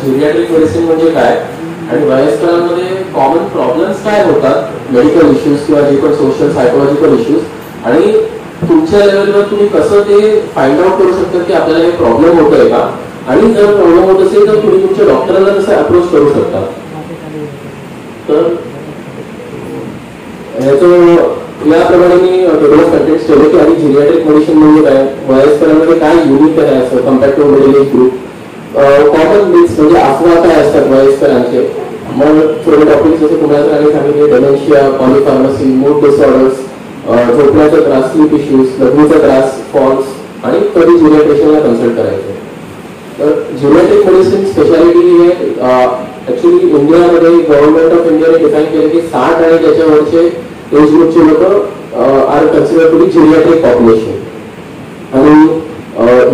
Geriatric medicine म्हणजे काय आणि वयस्करांमध्ये कॉमन प्रॉब्लेम्स काय होतात, मेडिकल इश्यूज किंवा जे पण सोशल सायकोलॉजिकल इश्यूज, आणि तुमच्या लेवलवर तुम्ही कसं ते फाइंड आउट करू शकता की आपल्याला हे प्रॉब्लेम होतोय का, आणि जर प्रॉब्लेम होत असेल तर तुम्ही तुमच्या डॉक्टरांना कसं अप्रोच करू शकता. तर याप्रमाणे मी टेबल कंटेंट्स ठेवले की आधी जिरियाट्रिक मेडिसिन म्हणजे काय, वयस्करांमध्ये काय युनिक आहे असं compared to middle age group, common myths म्हणजे अफवा काय असतात वयस्करांचे, मग थोडे टॉपिक्स जसे तुम्हाला सांगितले डेमेन्शिया, पॉलिफार्मसी, मूड डिसऑर्डर्स, झोपण्याचा त्रास, स्लीप इश्यूज, लघवीचा त्रास, फॉल्स, आणि कधी जिरियाट्रिशियनला कन्सल्ट करायचं. तर जिरियाट्रिक मेडिसिन स्पेशालिटी ही आहे ऍक्च्युली इंडियामध्ये गव्हर्नमेंट ऑफ इंडियाने डिफाईन केलं की 60 आणि त्याच्यावरचे एज ग्रुपचे लोक are consider to be geriatric population, आणि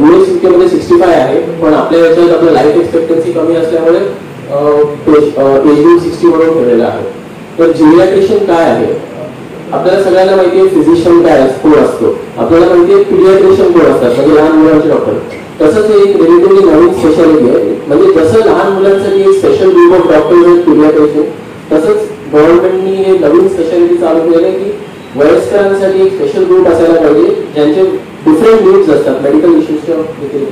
US UK मध्ये 65 आहे, पण आपल्या याच्यात आपलं लाईफ एक्सपेक्टन्सी कमी असल्यामुळे एज ग्रुप 60 म्हणून ठेवलेला आहे. तर जिरियाट्रिशियन काय आहे, आपल्याला सगळ्यांना माहिती आहे फिजिशियन काय कोण असतो, आपल्याला माहिती आहे पिडियाट्रिशियन कोण असतात म्हणजे लहान मुलांचे डॉक्टर. तसंच एक रिलेटिव्हली नवीन स्पेशालिटी आहे, म्हणजे जसं लहान मुलांसाठी एक स्पेशल ग्रुप ऑफ डॉक्टर्स आहेत पिडियाट्रिशियन, तसंच गव्हर्नमेंटनी हे नवीन स्पेशालिटी चालू केलेलं आहे की वयस्करांसाठी एक स्पेशल ग्रुप असायला पाहिजे ज्यांचे डिफरंट नीड्स असतात मेडिकल इश्यूजच्या देखील.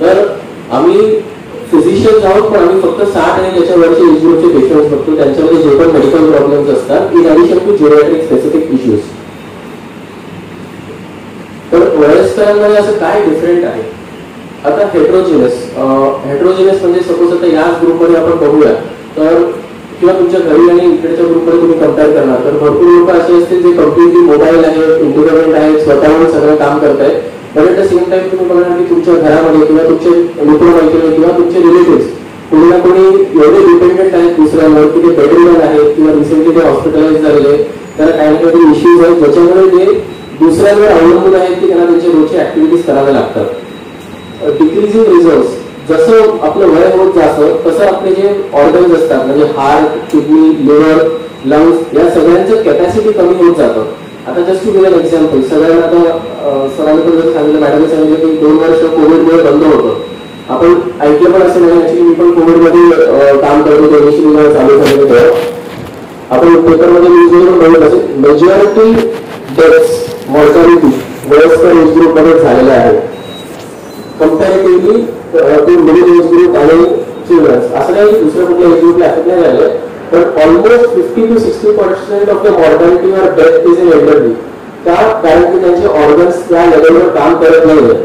तर आम्ही फिजिशियन्स आहोत, पण आम्ही फक्त 60 आणि त्याच्यावरचे एज ग्रुपचे पेशंट्स बघतो, त्यांच्यामध्ये जे पण मेडिकल प्रॉब्लेम्स असतात in addition to geriatric specific issues. तर वयस्करांमध्ये असं काय डिफरंट आहे, आता हेट्रोजिनस म्हणजे सपोज आता याच ग्रुपमध्ये आपण बघूया तर, किंवा तुमच्या घरी आणि इकडच्या ग्रुपमध्ये तुम्ही कम्पेअर करणार तर भरपूर लोक असे असतील जे कम्प्लिटली मोबाईल आहेत, इंडिपेंडेंट आहेत, स्वतःहून सगळं काम करतायत, पण ॲट द सेम टाइम तुम्ही बघणार की तुमच्या घरामध्ये किंवा तुमचे मित्रमैत्रिणी किंवा तुमचे रिलेटिव्ह कोणी ना कोणी एवढे डिपेंडेंट आहेत दुसऱ्यांवर की ते बेडरिडन आहेत किंवा रिसेंटली ते हॉस्पिटलाइज झालेले, त्याला काही ना काही इश्यूज आहेत ज्याच्यामुळे ते दुसऱ्यांवर अवलंबून आहेत की त्यांना त्यांच्या रोजची ऍक्टिव्हिटीज कराव्या लागतात. डिक्रीजिंग रिझल्ट, जसं आपलं वय होत जातं तसं आपले जे ऑर्गन्स असतात म्हणजे हार्ट, किडनी, लिव्हर, लंग्स या सगळ्यांचं कॅपॅसिटी कमी होत जातं. आता just to give an example, सगळ्यांना आता सरांनी पण जर सांगितलं, मॅडमने सांगितलं की 2 वर्ष कोविडमुळे बंद होतं. आपण ऐकलं पण असं नाही, ऍक्च्युली मी पण कोविडमध्ये काम करतो, 2020 चालू झालेलं तेव्हा आपण पेपरमध्ये न्यूजमध्ये बघत असेल मेजॉरिटी डेथ्स मॉर्टॅलिटी वयस्कर एज ग्रुपमध्ये झालेला आहे comparatively to middle age group आणि चिल्ड्रन्स. असं नाही दुसऱ्या कुठल्या एज ग्रुपला अफेक्ट नाही झाले, पण almost 50 to 60% of the mortality or death is in elderly. का? कारण की त्यांचे ऑर्गन्स त्या लेवलवर काम करत नाहीये.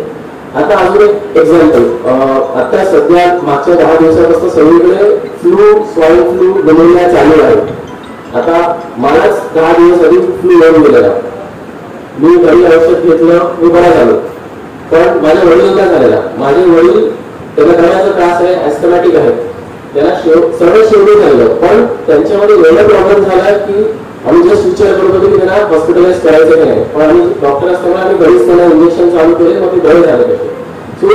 आता अजून एक एक्झाम्पल, आता सध्या मागच्या 10 दिवसापासून सगळीकडे फ्लू, स्वाईन फ्लू, निमोनिया चालू आहे. आता मलाच 10 दिवस आधी फ्लू येऊन गेलेला, मी घरी औषध घेतलं, मी बरा झालो, पण माझ्या वडिलांना झालेला. माझे वडील त्यांना गळ्याचा त्रास आहे, ॲस्थमॅटिक आहे, त्याला सरळ शेवटी झालं, पण त्यांच्यामध्ये एवढा प्रॉब्लेम झाला की आम्ही जस्ट विचार करत होतो की त्यांना हॉस्पिटलाइज करायचं की नाही, पण आम्ही डॉक्टर असताना आम्ही घरीच त्यांना इंजेक्शन चालू केले, मग ते बरे झाले त्याचे. सो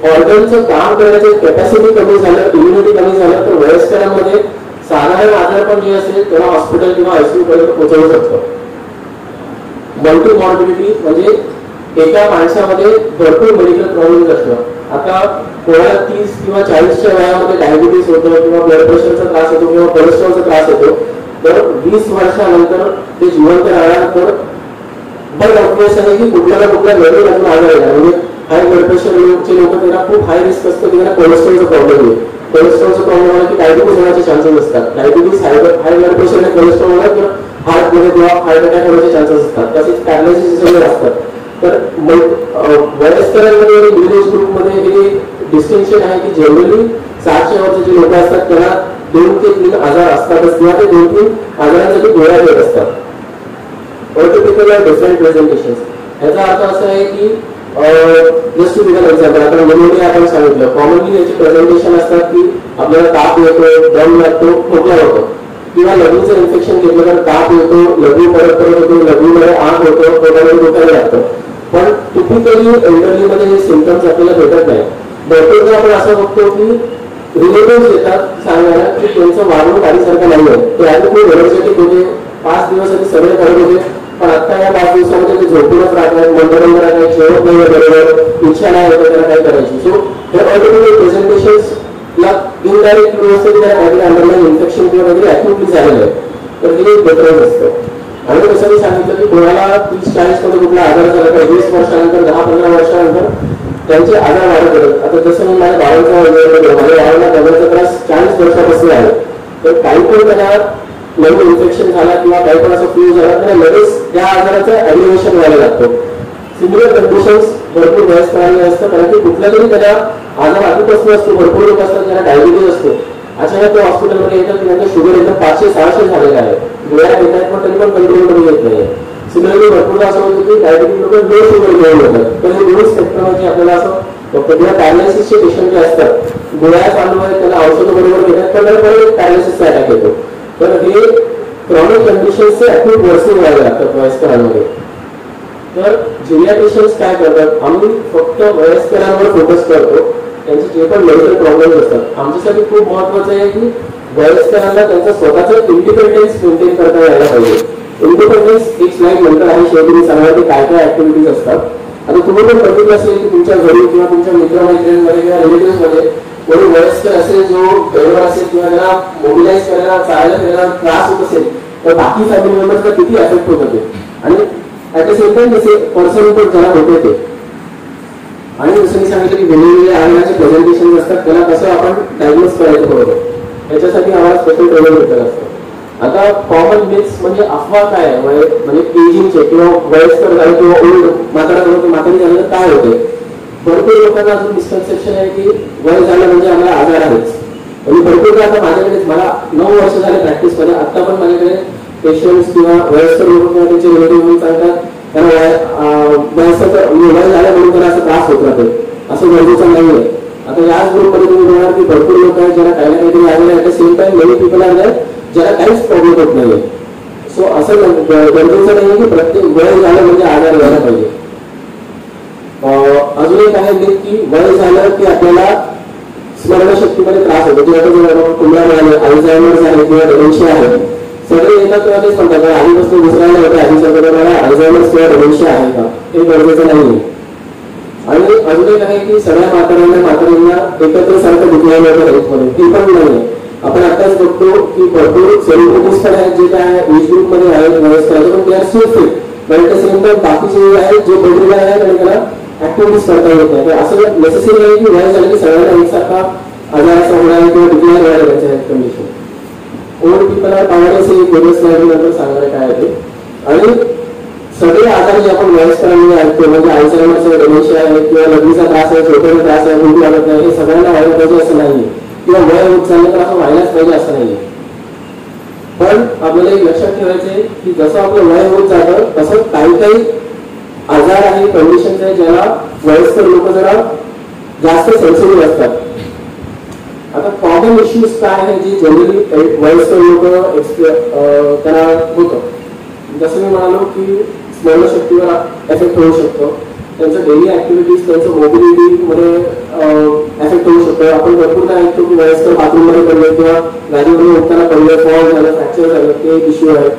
ऑर्गनचं काम करण्याची कॅपॅसिटी कमी झालं, इम्युनिटी कमी झालं, तर वयस्करांमध्ये साधारण आजारपण जे असेल त्याला हॉस्पिटल किंवा आयसीयू पर्यंत पोहोचवू शकतो. मल्टी मॉर्बिडिटी म्हणजे एका माणसामध्ये भरपूर मेडिकल प्रॉब्लेम्स असतात. आता कोणाला 30 किंवा 40च्या वयामध्ये डायबिटीस होतो किंवा ब्लड प्रेशरचा त्रास होतो किंवा कोलेस्ट्रॉलचा त्रास होतो, तर 20 वर्षानंतर ते जिवंत राहणार. तर बट ऑब्वियस आहे की कुठल्या ना कुठल्या नवीन अजून आजार येणार, म्हणजे हाय ब्लड प्रेशरचे लोक त्यांना खूप हाय रिस्क असतं की त्यांना कोलेस्ट्रॉलचा प्रॉब्लेम येईल. कोलेस्ट्रॉलचा प्रॉब्लेम आला की डायबिटीस होण्याचे चान्सेस असतात. डायबिटीस, हाय ब्लड प्रेशर आणि कोलेस्ट्रॉल होणार तर हार्टमध्ये किंवा हार्ट अटॅक होण्याचे चान्सेस असतात. तसेच पॅरालिसिस सगळे असतात. तर वयस्करांमध्ये आणि मिडल एज ग्रुपमध्ये हे डिस्टिंक्शन आहे की जनरली 60च्या वरचे जे लोक असतात त्यांना 2 ते 3 आजार असतातच किंवा ते 2-3 आजारांसाठी गोळ्या घेत असतात. ऑर्थोपेडिक डिफरंट प्रेझेंटेशन, याचा अर्थ असा आहे की just to give an example, आता निमोनिया आपण सांगितलं, कॉमनली याचे प्रेझेंटेशन असतात की आपल्याला ताप येतो, दम लागतो, खोकला होतो, किंवा लघवीचं इन्फेक्शन घेतलं तर ताप येतो, लघवी परत होतो, लघवीमध्ये आग होतो, पोटामध्ये दुखायला लागतं. पण टिपिकली एल्डरलीमध्ये हे सिम्पटम्स आपल्याला भेटत नाही. डॉक्टरचा आपण असं बघतो की रिलेटिव्ह येतात सांगायला की त्यांचं वागणूक आधीसारखं नाहीये, ते आधी खूप एनर्जेटिक होते, 5 दिवस आधी सगळे करत होते, पण आता या 5 दिवसामध्ये ते झोपूनच राहतात, मनोरंजन काही जेवत नाही बरोबर, इच्छा नाही होतं त्याला काय करायची. सो हे ऑटोमॅटिक प्रेझेंटेशन्सला इनडायरेक्ट व्यवस्थित काहीतरी अंडरलाईन इन्फेक्शन किंवा काहीतरी ऍक्टिव्हिटी झालेलं आहे, तर हे बेटरच असतं. आणि जसं मी सांगितलं की कोणाला 30-40 मध्ये कुठला आजार झाला तर 20 वर्षानंतर 10-15 वर्षानंतर त्यांचे आजार वाढत होतात. आता जसं मी माझ्या बाळांचा माझ्या बाळांना दम्याचा त्रास 40 वर्षापासून आहे, तर काही पण त्याला नवीन इन्फेक्शन झाला किंवा काही पण असं फ्लू झाला तर लगेच त्या आजाराचं ऍग्रिवेशन व्हायला लागतं. सिमिलर कंडिशन्स भरपूर वयस्करांनी असतं, कारण की कुठल्या तरी त्याला आजार आधीपासून असतो. भरपूर लोक असतात ज्यांना डायबिटीज असतो, अचानक ते हॉस्पिटलमध्ये येतात की त्यांचं शुगर एकदम 500-600 झालेलं आहे, गोळ्या घेत आहेत पण तरी पण कंट्रोलमध्ये येत नाही. सिमिलरली भरपूर असं होतं की डायबिटीज लोक लो शुगर घेऊन येतात, तर हे दोन्ही स्पेक्ट्रममध्ये आपल्याला असं बघतो. किंवा पॅरालिसिसचे पेशंट जे असतात, गोळ्या चालू आहेत, त्याला औषधं बरोबर घेतात पण परत पॅरालिसिसचा अटॅक येतो. तर हे क्रॉनिक कंडिशन्सचे ऍक्टिव्ह वर्सिंग व्हायला लागतात वयस्करांमध्ये. तर जेरियाट्रिशियन्स काय करतात, आम्ही फक्त वयस्करांवर फोकस करतो, त्यांचे जे पण मेडिकल प्रॉब्लेम्स असतात. आमच्यासाठी खूप महत्वाचं आहे की वयस्करांना त्यांचं स्वतःचं इंडिपेंडन्स मेंटेन करता यायला पाहिजे. इंडिपेंडन्स एक स्लाइड नंतर आहे, शेवटी सांगणार की काय काय ऍक्टिव्हिटीज असतात. आता तुम्ही पण बघितलं असेल की तुमच्या घरी किंवा तुमच्या मित्रमैत्रिणींमध्ये किंवा रिलेटिव्हमध्ये कोणी वयस्कर असेल जो बेडवर असेल किंवा त्याला मोबिलाइज करायला चालायला फिरायला त्रास होत असेल तर बाकी फॅमिली मेंबर्सला किती अफेक्ट होत होते. आणि ऍट द सेम टाइम जसे पर्सन पण ज्याला होते ते, आणि जसं मी सांगितलं की वेगवेगळ्या आजाराचे प्रेझेंटेशन असतात, त्याला कसं आपण डायग्नोज करायचं बरोबर, याच्यासाठी आम्हाला स्पेशल ट्रेनिंग भेटत असतं. आता कॉमन मिथ्स म्हणजे अफवा काय आहे, म्हणजे एजिंगचे किंवा वयस्कर झाले किंवा ओल्ड म्हातारी झालं तर काय होते. भरपूर लोकांना अजून मिसकन्सेप्शन आहे की वय झालं म्हणजे आम्हाला आजार आहेच. म्हणजे भरपूर आता माझ्याकडे मला 9 वर्ष झाले प्रॅक्टिस मध्ये, आता पण माझ्याकडे पेशंट्स किंवा वयस्कर लोक किंवा त्यांचे रिलेटिव्ह म्हणून सांगतात त्यांना वयस्कर वय झालं म्हणून त्यांना असं त्रास होत राहते, असं गरजेचं नाहीये. आता याच ग्रुपमध्ये तुम्ही बघणार की भरपूर लोक आहेत ज्यांना काही ना काहीतरी आजार आहे, at the same time many people are there ज्याला काहीच प्रॉब्लेम होत नाहीये. सो असं गरजेचं नाहीये की प्रत्येक वय झालं म्हणजे आजार व्हायला पाहिजे. अजून एक आहे की वय झालं की आपल्याला स्मरणशक्तीमध्ये त्रास होतो. जेव्हा कुंभला मिळाले, अल्झायमर्स आहे किंवा डिमेन्शिया आहे, सगळे येतात तेव्हा तेच म्हणतात आधीपासून दुसऱ्याला होते, आधी सगळ्याला अल्झायमर्स किंवा डिमेन्शिया आहे का, हे गरजेचं नाहीये. आणि अजून एक आहे की सगळ्या म्हाताऱ्यांना एकत्र सारखं दुखण्याला होतं हेल्थमध्ये, ती पण नाहीये. आपण आताच बघतो की भरपूर सेलिब्रिटीज पण आहेत जे काय एज ग्रुपमध्ये आहेत वयस्कर, पण ते आर सो फिट, पण त्या सेम टाइम बाकीचे आहेत जे बेडरूम आहेत आणि त्याला ऍक्टिव्हिटीज करता येत नाही. तर असं नेसेसरी नाही की वय झालं की सगळ्यांना एकसारखा आजाराचा होणार किंवा डिक्लेअर व्हायला त्यांच्या health condition. Old people are powerless हे वेगळं स्लाइड नंतर सांगणार काय आहे ते. आणि सगळे आजार जे आपण वयस्करांनी ऐकतो म्हणजे अल्झायमर्स आहे, डिमेन्शिया आहे किंवा लघवीचा त्रास आहे, झोपेचा त्रास आहे, भूक लागत नाही, हे सगळ्यांना व्हायला पाहिजे असं नाहीये किंवा वय होत चाललं तर असं व्हायलाच पाहिजे असं नाहीये. पण आपल्याला एक लक्षात ठेवायचंय की जसं आपलं वय होत जातं तसं काही काही आजार आहे, कंडिशन्स आहे ज्याला वयस्कर लोक जरा जास्त सेन्सिटिव्ह असतात. आता कॉमन इश्यूज काय आहे जे जनरली वयस्कर लोक त्यांना होतं, जसं मी म्हणालो की स्मरणशक्तीवर एफेक्ट होऊ शकतो, त्यांचं डेली ऍक्टिव्हिटीज त्यांचं मोबिलिटी मध्ये एफेक्ट होऊ शकतो. आपण भरपूर काय ऐकतो की वयस्कर बाथरूम मध्ये पडले किंवा गाडीमध्ये उठताना पडले, फॉल झालं, फ्रॅक्चर झालं, ते एक इश्यू आहे.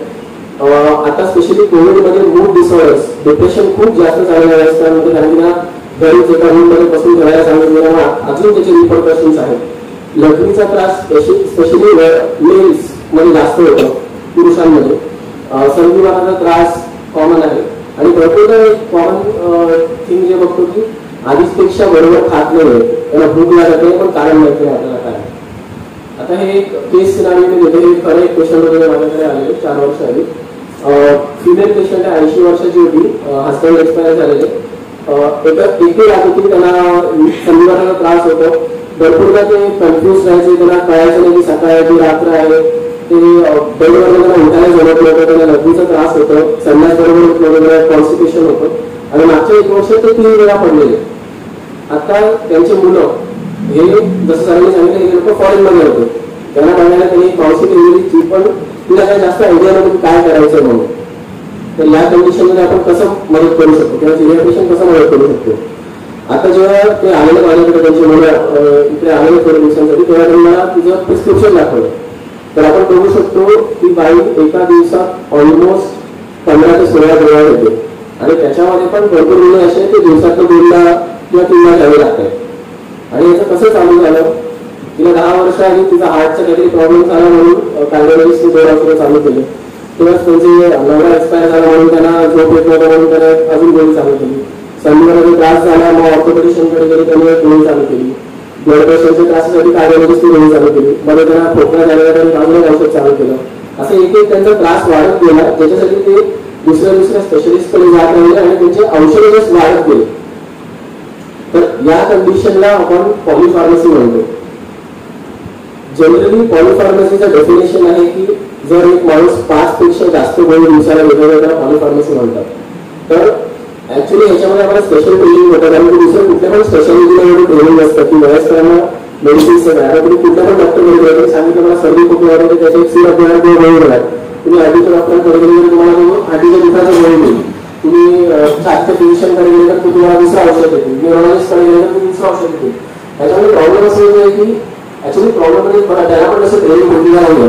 आता स्पेशली कोविडमध्ये मूड डिसऑर्डर्स, डिप्रेशन खूप जास्त झालेलं आहे वयस्करांमध्ये, कारण की घरीच एका रूम मध्ये बसून करायला सांगितलेल्या अजून त्याचे रिपरकशन्स आहेत. लघवीचा त्रास स्पेशली मेल्स मध्ये जास्त होतो, पुरुषांमध्ये. संधिवाताचा त्रास कॉमन आहे. आणि भरपूर कॉमन थिंग जे बघतो की आधीचपेक्षा बरोबर खात नाही, त्याला भूक लागत नाही पण कारण माहिती नाही आपल्याला काय. आता हे एक केस सिनारिओ मी देते, हे खरं एक पेशंट वगैरे माझ्याकडे आले 4 वर्ष आली. फिमेल पेशंट आहे, 80 वर्षाची होती, हस्बंड एक्सपायर झालेले. एकही राहत होती, त्यांना संधिवाताचा त्रास होतो. भरपूरदा ते कन्फ्युज राहायचे, त्यांना कळायचं नाही की सकाळची रात्र आहे, ते बेडवर त्यांना उठायला जमत नव्हतं, त्यांना लघवीचा त्रास होतो, संन्यास बरोबर वगैरे कॉन्स्टिपेशन होतं. आणि मागच्या 1 वर्ष ते 3 वेळा पडलेले. आता त्यांचे मुलं हे जसं सरांनी सांगितलं हे लोक फॉरेन मध्ये होते, त्यांना बघायला त्यांनी कॉन्सिट इंजुरी पण तिला काही जास्त आयडिया नव्हती काय करायचं म्हणून. तर या कंडिशनमध्ये आपण कसं मदत करू शकतो किंवा जेरियाट्रिशियन कसं मदत करू शकतो. आता जेव्हा ते आलेलं माझ्याकडे त्यांचे मुलं इकडे आलेले थोड्या दिवसांसाठी, तेव्हा त्यांनी मला तुझं प्रिस्क्रिप्शन दाखवलं. तर आपण बघू शकतो की बाई एका दिवसात ऑलमोस्ट 15 ते 16 डोळ्यात येते आणि त्याच्यामध्ये पण भरपूर मुले असे ते दिवसातून 2ला किंवा 3ला घ्यावे लागतात. आणि याचं कसं चालू झालं, तिला 10 वर्ष आधी तिचा हार्टचा काहीतरी प्रॉब्लेम झाला म्हणून कार्डिओलॉजिस्टने 2 औषधं चालू केली. तेव्हाच त्यांचे नवरा एक्सपायर झाला म्हणून त्यांना झोप येत नव्हतं म्हणून त्यांना अजून गोळी चालू केली. संधीमध्ये त्रास झाला मग ऑर्थोपेडिशियनकडे गेले, त्यांनी गोळी चालू केली. ब्लड प्रेशरच्या त्रासासाठी कार्डिओलॉजिस्टने गोळी चालू केली. बरं त्यांना खोकला झालेला त्यांनी अजून औषध चालू केलं. असं एक एक त्यांचा त्रास वाढत गेला, ज्याच्यासाठी ते दुसऱ्या स्पेशलिस्टकडे जात राहिले आणि त्यांचे औषधं वाढत गेले. तर या कंडिशनला आपण पॉलिफार्मसी म्हणतो. जनरली पॉलिफार्मसीचं डेफिनेशन आहे की जर एक माणूस 5 पेक्षा जास्त गोळी दिवसाला घेतो त्याला पॉलिफार्मसी म्हणतात. तर ऍक्च्युली ह्याच्यामध्ये आपण स्पेशल ट्रेनिंग होतं, कारण की दुसरं कुठल्या पण स्पेशालिटीला एवढं ट्रेनिंग असतं की वयस्करांना मेडिसिन्स आता तुम्ही कुठल्या पण डॉक्टरकडे सांगितलं मला सर्दी खूप वाढते त्याचे एक सिरप देणार किंवा गोळी देणार. तुम्ही आधीच्या डॉक्टरांकडे गेले तर तुम्हाला आधीच्या दुखाचं गोळी देईल. तुम्ही छातीच्या फिजिशियनकडे गेले तर तुम्हाला दुसरं औषध देतील. न्यूरोलॉजिस्टकडे गेले तर तुम्ही दुसरं औषध देतील. त्याच्यामध्ये प्रॉब्लेम असं आहे की ऍक्च्युली प्रॉब्लेम म्हणजे त्याला पण जसं ट्रेनिंग होती नाही,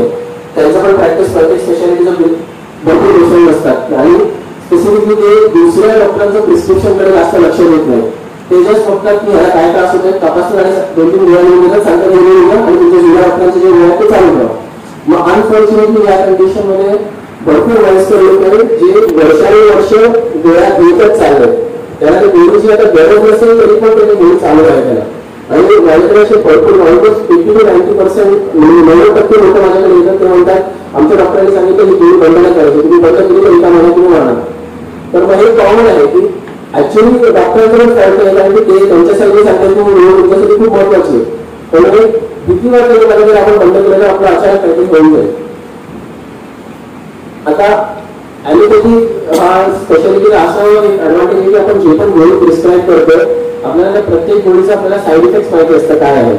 त्यांचं पण प्रॅक्टिस प्रत्येक स्पेशालिटीचं भरपूर डिफरंट असतात आणि स्पेसिफिकली ते दुसऱ्या डॉक्टरांचं प्रिस्क्रिप्शनकडे जास्त लक्ष देत नाही. ते जस्ट बघतात की ह्याला काय त्रास होते तपासणी आणि 2-3 गोळ्या लिहून सांगतात आणि तुमच्या जुन्या डॉक्टरांचे जे गोळ्या ते चालू करा. मग अनफॉर्च्युनेटली या कंडिशनमध्ये भरपूर वयस्कर लोक आहेत जे वर्षानुवर्ष गोळ्या घेतच चालले. त्याला ते गोळीची आता गरज नसेल तरी पण त्याने गोळी चालू आहे त्याला. आणि माझ्याकडे असे भरपूर ऑलमोस्ट 80 to 90% 90% लोक माझ्याकडे येतात ते म्हणतात आमच्या डॉक्टरांनी सांगितलं ही गोळी बंद नाही करायची, तुम्ही बंद केली तर एका महिन्यात तुम्ही मारणार. तर मग हे कॉमन आहे की ऍक्च्युली डॉक्टरांकडे फॉल्ट आहे कारण की ते त्यांच्यासाठी सांगतात की तुमच्यासाठी खूप महत्वाची आहे. त्यामुळे किती वाटतं मला जर आपण बंद केलं तर आपलं अचानक काहीतरी होऊन जाईल. आता ॲलोपॅथी हा स्पेशालिटीचा असा एक ऍडव्हान्टेज आहे की आपण जे पण गोळी प्रिस्क्राईब करतो आपल्याला प्रत्येक गोळीचा आपल्याला साईड इफेक्ट माहिती असतं काय आहे.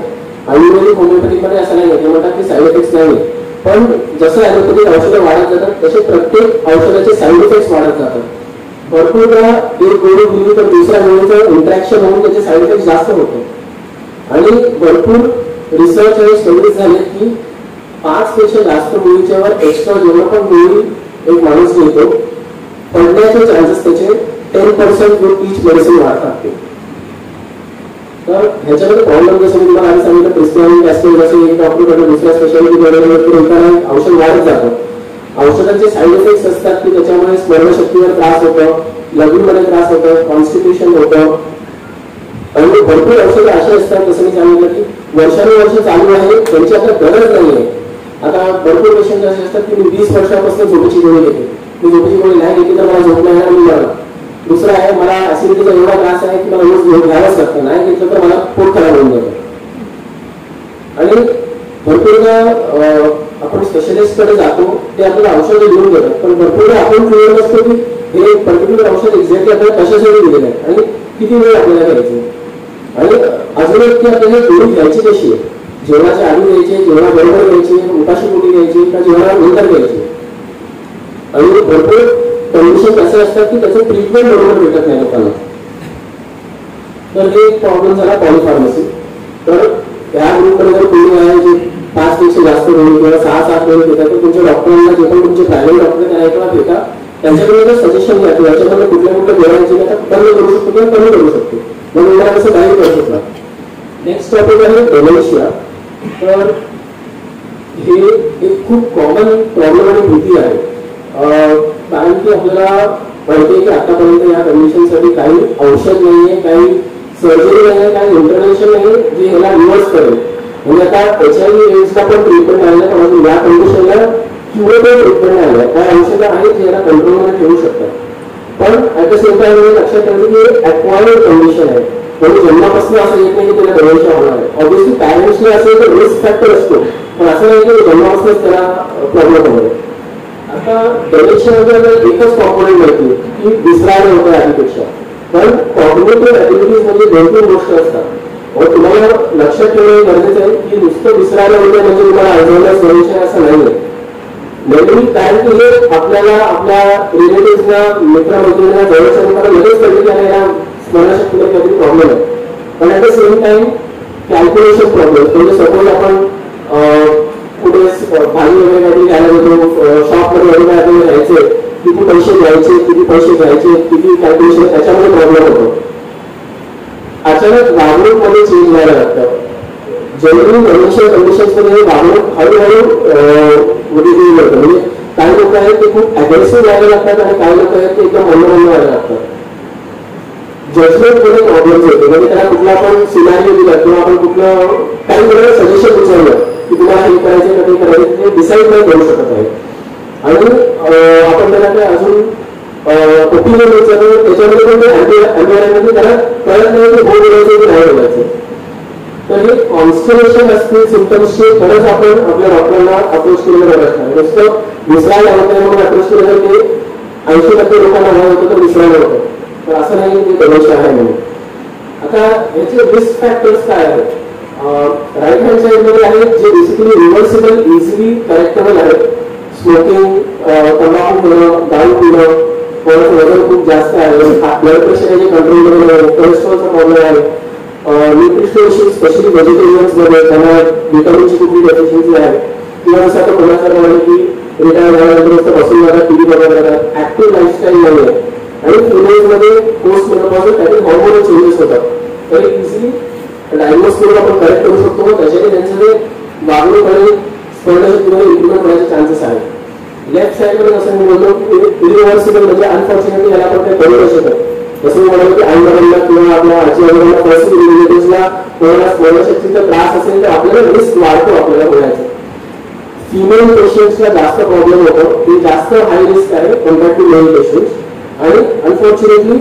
आयुर्वेदिक होमिओपॅथिकमध्ये असं नाही ते म्हणतात की साईड इफेक्ट्स नाही, पण जसं ॲलोपॅथिक औषधं वाढत जातात तसे प्रत्येक औषधाचे साईड इफेक्ट्स वाढत जातात. भरपूरदा एक गोळी दिली तर दुसऱ्या गोळीचं इंटरॅक्शन होऊन त्याचे साईड इफेक्ट जास्त होतो. आणि भरपूर रिसर्च आणि स्टडीज झाले की 5 पेक्षा जास्त गोळीच्यावर एक्स्ट्रा जेव्हा पण गोळी एक माणूस घेतो पडण्याचे चान्सेस त्याचे 10% विथ ईच मेडिसिन वाढतात. तर ह्याच्यामध्ये प्रॉब्लेम जसं मी तुम्हाला आधी सांगितलं प्रिस्क्रायबिंग ऍस्पिरिन जसं एक डॉक्टरकडे दुसऱ्या स्पेशालिटीकडे औषध वाढत जातं. औषधांचे साईड इफेक्ट्स असतात की त्याच्यामुळे स्मरणशक्तीवर त्रास होतो, लघवीमध्ये त्रास होतो, कॉन्स्टिट्यूशन होतं. आणि भरपूर औषधं अशी असतात जसं मी सांगितलं की वर्षानुवर्ष चालू आहे त्यांची आता गरज नाहीये. आता भरपूर पेशंट असे असतात की मी 20 वर्षापासून झोपेची गोळी घेते, मी झोपेची गोळी नाही घेतली तर मला झोप नाही येणार, मी मरणार. दुसरं आहे मला ऍसिडिटीचा एवढा त्रास आहे की मला रोज घ्यावंच लागतं, नाही घेतलं तर मला पोट खराब होऊन जातं. आणि भरपूरदा आपण स्पेशलिस्टकडे जातो ते आपल्याला औषधं लिहून देतात, पण भरपूरदा आपण क्लिअर नसतो की हे पर्टिक्युलर औषध एक्झॅक्टली आपल्याला कशासाठी दिलेलं आहे आणि किती वेळ आपल्याला घ्यायचं. आणि अजून एक की आपल्याला गोळी घ्यायची कशी आहे, जेवणाच्या आधी घ्यायची, जेवणाबरोबर घ्यायची, उपाशी पोटी घ्यायची का जेवणानंतर घ्यायची. आणि भरपूर कंडिशन असे असतात की त्याचं ट्रीटमेंट बरोबर भेटत नाही लोकांना. तर हे एक प्रॉब्लेम झाला पॉलिफार्मसी. तर या ग्रुपकडे जर कोणी आहे जे 5 पेक्षा जास्त गोळी किंवा 6-7 गोळी घेतात तर तुमच्या डॉक्टरांना जे पण तुमचे प्रायव्हेट डॉक्टर त्यांना एकला घेता त्यांच्याकडे सजेशन घ्या की याच्यामध्ये कुठल्या गोळ्यांची बंद करू शकतो किंवा कमी करू शकतो, म्हणून मला कसं गाईड करू शकता. नेक्स्ट टॉपिक आहे डेमेन्शिया. तर हे एक खूप कॉमन प्रॉब्लेम आणि भीती आहे, कारण की आपल्याला माहिती की आतापर्यंत या कंडिशनसाठी काही औषध नाहीये, काही सर्जरी नाहीये, काही इंटरव्हेन्शन नाहीये जे ह्याला रिव्हर्स करेल. म्हणजे आता HIV एड्सला पण ट्रीटमेंट आलेलं पण अजून या कंडिशनला क्युरेटिव्ह ट्रीटमेंट आलं, काही औषधं आहेत जे याला कंट्रोलमध्ये ठेवू शकतात. पण ऍट द सेम टाइम लक्षात ठेवलं की ॲक्वायर्ड कंडिशन आहे, म्हणजे जन्मापासून असं येत नाही की त्याला डेमेन्शिया होणार आहे. ऑब्व्हियसली पॅरेंट्सने असेल तर रिस्क फॅक्टर असतो, पण असं नाही की जन्मापासूनच त्याला प्रॉब्लेम होणार. आता डेमेन्शियामध्ये एकच कॉम्पोनंट माहिती की विसरायला होतं आधीपेक्षा, पण कॉग्निटिव्ह ऍबिलिटीज म्हणजे 2-3 गोष्टी असतात. तुम्हाला लक्षात ठेवणे गरजेचं आहे की नुसतं विसरायला होतं म्हणजे तुम्हाला अल्झायमर्स डिमेन्शिया असं नाहीये. मेमरी कारण की हे आपल्याला आपल्या रिलेटिव्हजना मित्रमैत्रिणींना जवळच्या लोकांना लगेच कळले की याला स्मरणशक्तीला काहीतरी प्रॉब्लेम आहे. पण at the same time calculation problem, म्हणजे सपोज आपण कुठे भाजी वगैरे काहीतरी घ्यायला जातो, शॉपमध्ये वगैरे काहीतरी घ्यायचंय किती पैसे द्यायचे, किती पैसे घ्यायचे, किती कॅल्क्युलेशन, त्याच्यामध्ये प्रॉब्लेम होतो. अचानक वागणूकमध्ये चेंज व्हायला लागतं. जनरली फायनान्शियल कंडिशन्समध्ये वागणूक हळूहळू मोठी होतं. म्हणजे काही लोक आहेत ते खूप अग्रेसिव्ह व्हायला लागतात आणि काही लोक आहेत ते एकदम मनोरंजन व्हायला लागतात. जजमेंट मध्ये प्रॉब्लेम्स येतो. म्हणजे त्याला कुठला आपण सिनारिओ दिला किंवा आपण कुठलं काही वेळेला सजेशन विचारलं की तुम्हाला हे करायचं का ते करायचं, ते डिसाईड नाही करू शकत आहे. आणि आपण त्याला काय अजून ओपिनियन विचारलं त्याच्यामध्ये पण ते एन्व्हायरमेंट त्याला कळत नाही की हो बोलायचं की नाही बोलायचं. तर हे कॉन्स्टलेशन असतील सिम्पटम्सचे खरंच आपण आपल्या डॉक्टरांना अप्रोच केलेलं गरज नाही. नुसतं विसरायला होतं म्हणून अप्रोच केलं तर ते 80% लोकांना हवं होतं तर विसरायला होतं. तर असं नाही की ते दोष आहे म्हणून. आता याचे रिस्क फॅक्टर्स काय आहेत? राईट हँड साईडमध्ये आहेत जे बेसिकली रिव्हर्सिबल इझिली करेक्टेबल आहेत. स्मोकिंग, तंबाखू पिणं, दारू पिणं, कोणाचं वजन खूप जास्त आहे, ब्लड प्रेशर याचे कंट्रोलमध्ये आहे, कोलेस्ट्रॉलचा प्रॉब्लेम आहे, न्यूट्रिशन स्पेशली व्हेजिटेरियन्समध्ये त्यांना व्हिटॅमिनची कुठली डेफिशियन्सी आहे, किंवा जसं आता कोणासारखं म्हणजे की रिटायर झाल्यानंतर बसून जातात, टीव्ही बघत राहतात, ऍक्टिव्ह लाईफस्टाईल नाही आहे. आणि फिमेल्समध्ये पोस्ट मेनोपॉज त्यातील हॉर्मोनल चेंजेस होतात. तर इझिली डायग्नोज करून आपण करेक्ट करू शकतो. त्याच्याने त्यांचं जे वागणूक आणि स्पर्धशक्तीमध्ये इम्प्रुव्हमेंट होण्याचे चान्सेस आहेत. लेफ्ट साईडमध्ये कसं मी बोलतो इरिव्हर्सिबल म्हणजे अनफॉर्च्युनेटली याला आपण काही करू नाही शकत. जसं मी म्हणालो की आई वडिलांना किंवा आपल्या आजी वडिलांना पर्सनल रिलेटिव्सला कोणाला स्पर्धशक्तीचा त्रास असेल तर आपल्याला रिस्क वाढतो आपल्याला होण्याचा. फिमेल पेशंट्सला जास्त प्रॉब्लेम होतो. ते जास्त हाय रिस्क आहे कम्पेअर टू मेल पेशंट्स. आणि अनफॉर्च्युनेटली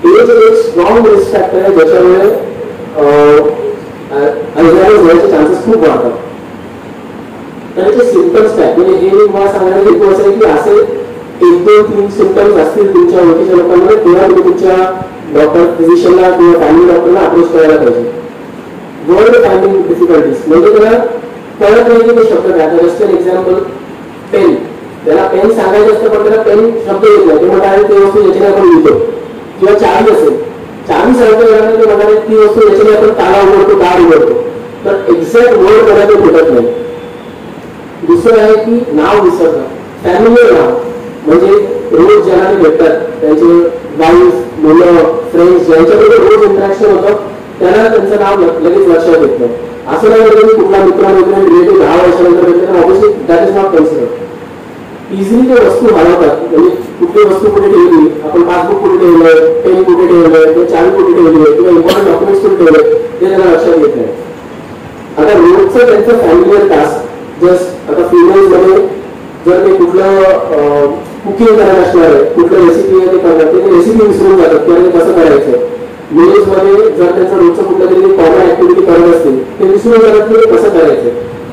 एज एक स्ट्रॉंग रिस्क फॅक्टर आहे ज्याच्यामुळे अल्झायमर्स होण्याचे चान्सेस खूप वाढतात. त्याचे सिम्पटम्स काय म्हणजे हे मी मला सांगण्याचा हेतू असं आहे की असे 1-2-3 सिम्पटम्स असतील तुमच्या ओळखीच्या लोकांमध्ये तेव्हा तुम्ही तुमच्या डॉक्टर फिजिशियनला किंवा फॅमिली डॉक्टरला अप्रोच करायला पाहिजे. वर्ड फाइंडिंग डिफिकल्टीज म्हणजे त्याला कळत नाही की ते शब्द काय. जस्ट एन एक्झाम्पल पेन, त्याला पेन सांगायचं असतं पण त्याला पेन शब्द येत नाही. ते म्हणतात ते वस्तू याच्याने आपण लिहितो. किंवा चावी असेल, चावी सांगतो येणार ते म्हणणार ती वस्तू याच्याने आपण ताला उघडतो, दार उघडतो. तर एक्झॅक्ट वर्ड त्याला ते भेटत नाही. दुसरं आहे की नाव विसरतं. फॅमिली नाव म्हणजे रोज ज्यांना भेटतात त्यांचे वाईफ, मुलं, फ्रेंड्स ज्यांच्याकडे रोज इंटरॅक्शन होतं त्यांना त्यांचं नाव लगेच लक्षात येत नाही. असं नाही वाटतं की कुठला मित्र मैत्रिणी रिलेटिव्ह 10 वर्षानंतर भेटले तर obviously that is not consider. Easily ते वस्तू हरवतात. म्हणजे कुठली वस्तू कुठे ठेवली, आपण पासबुक कुठे ठेवलंय, पेन कुठे ठेवलंय, किंवा चावी कुठे ठेवली आहे, किंवा इम्पॉर्टंट डॉक्युमेंट्स कुठे ठेवले ते त्यांना लक्षात येत नाही. आता रोजचं त्यांचं फॅमिलियर टास्क जस्ट आता फिमेल्समध्ये जर ते कुठलं कुकिंग करायला असणार आहे, कुठलं रेसिपी आहे ते करतात, ते रेसिपी विसरून जातात किंवा ते कसं करायचं. मेल्समध्ये जर त्यांचं रोजचं कुठलं तरी कॉमन ऍक्टिव्हिटी करत असतील ते विसरून जातात की ते कसं करायचं.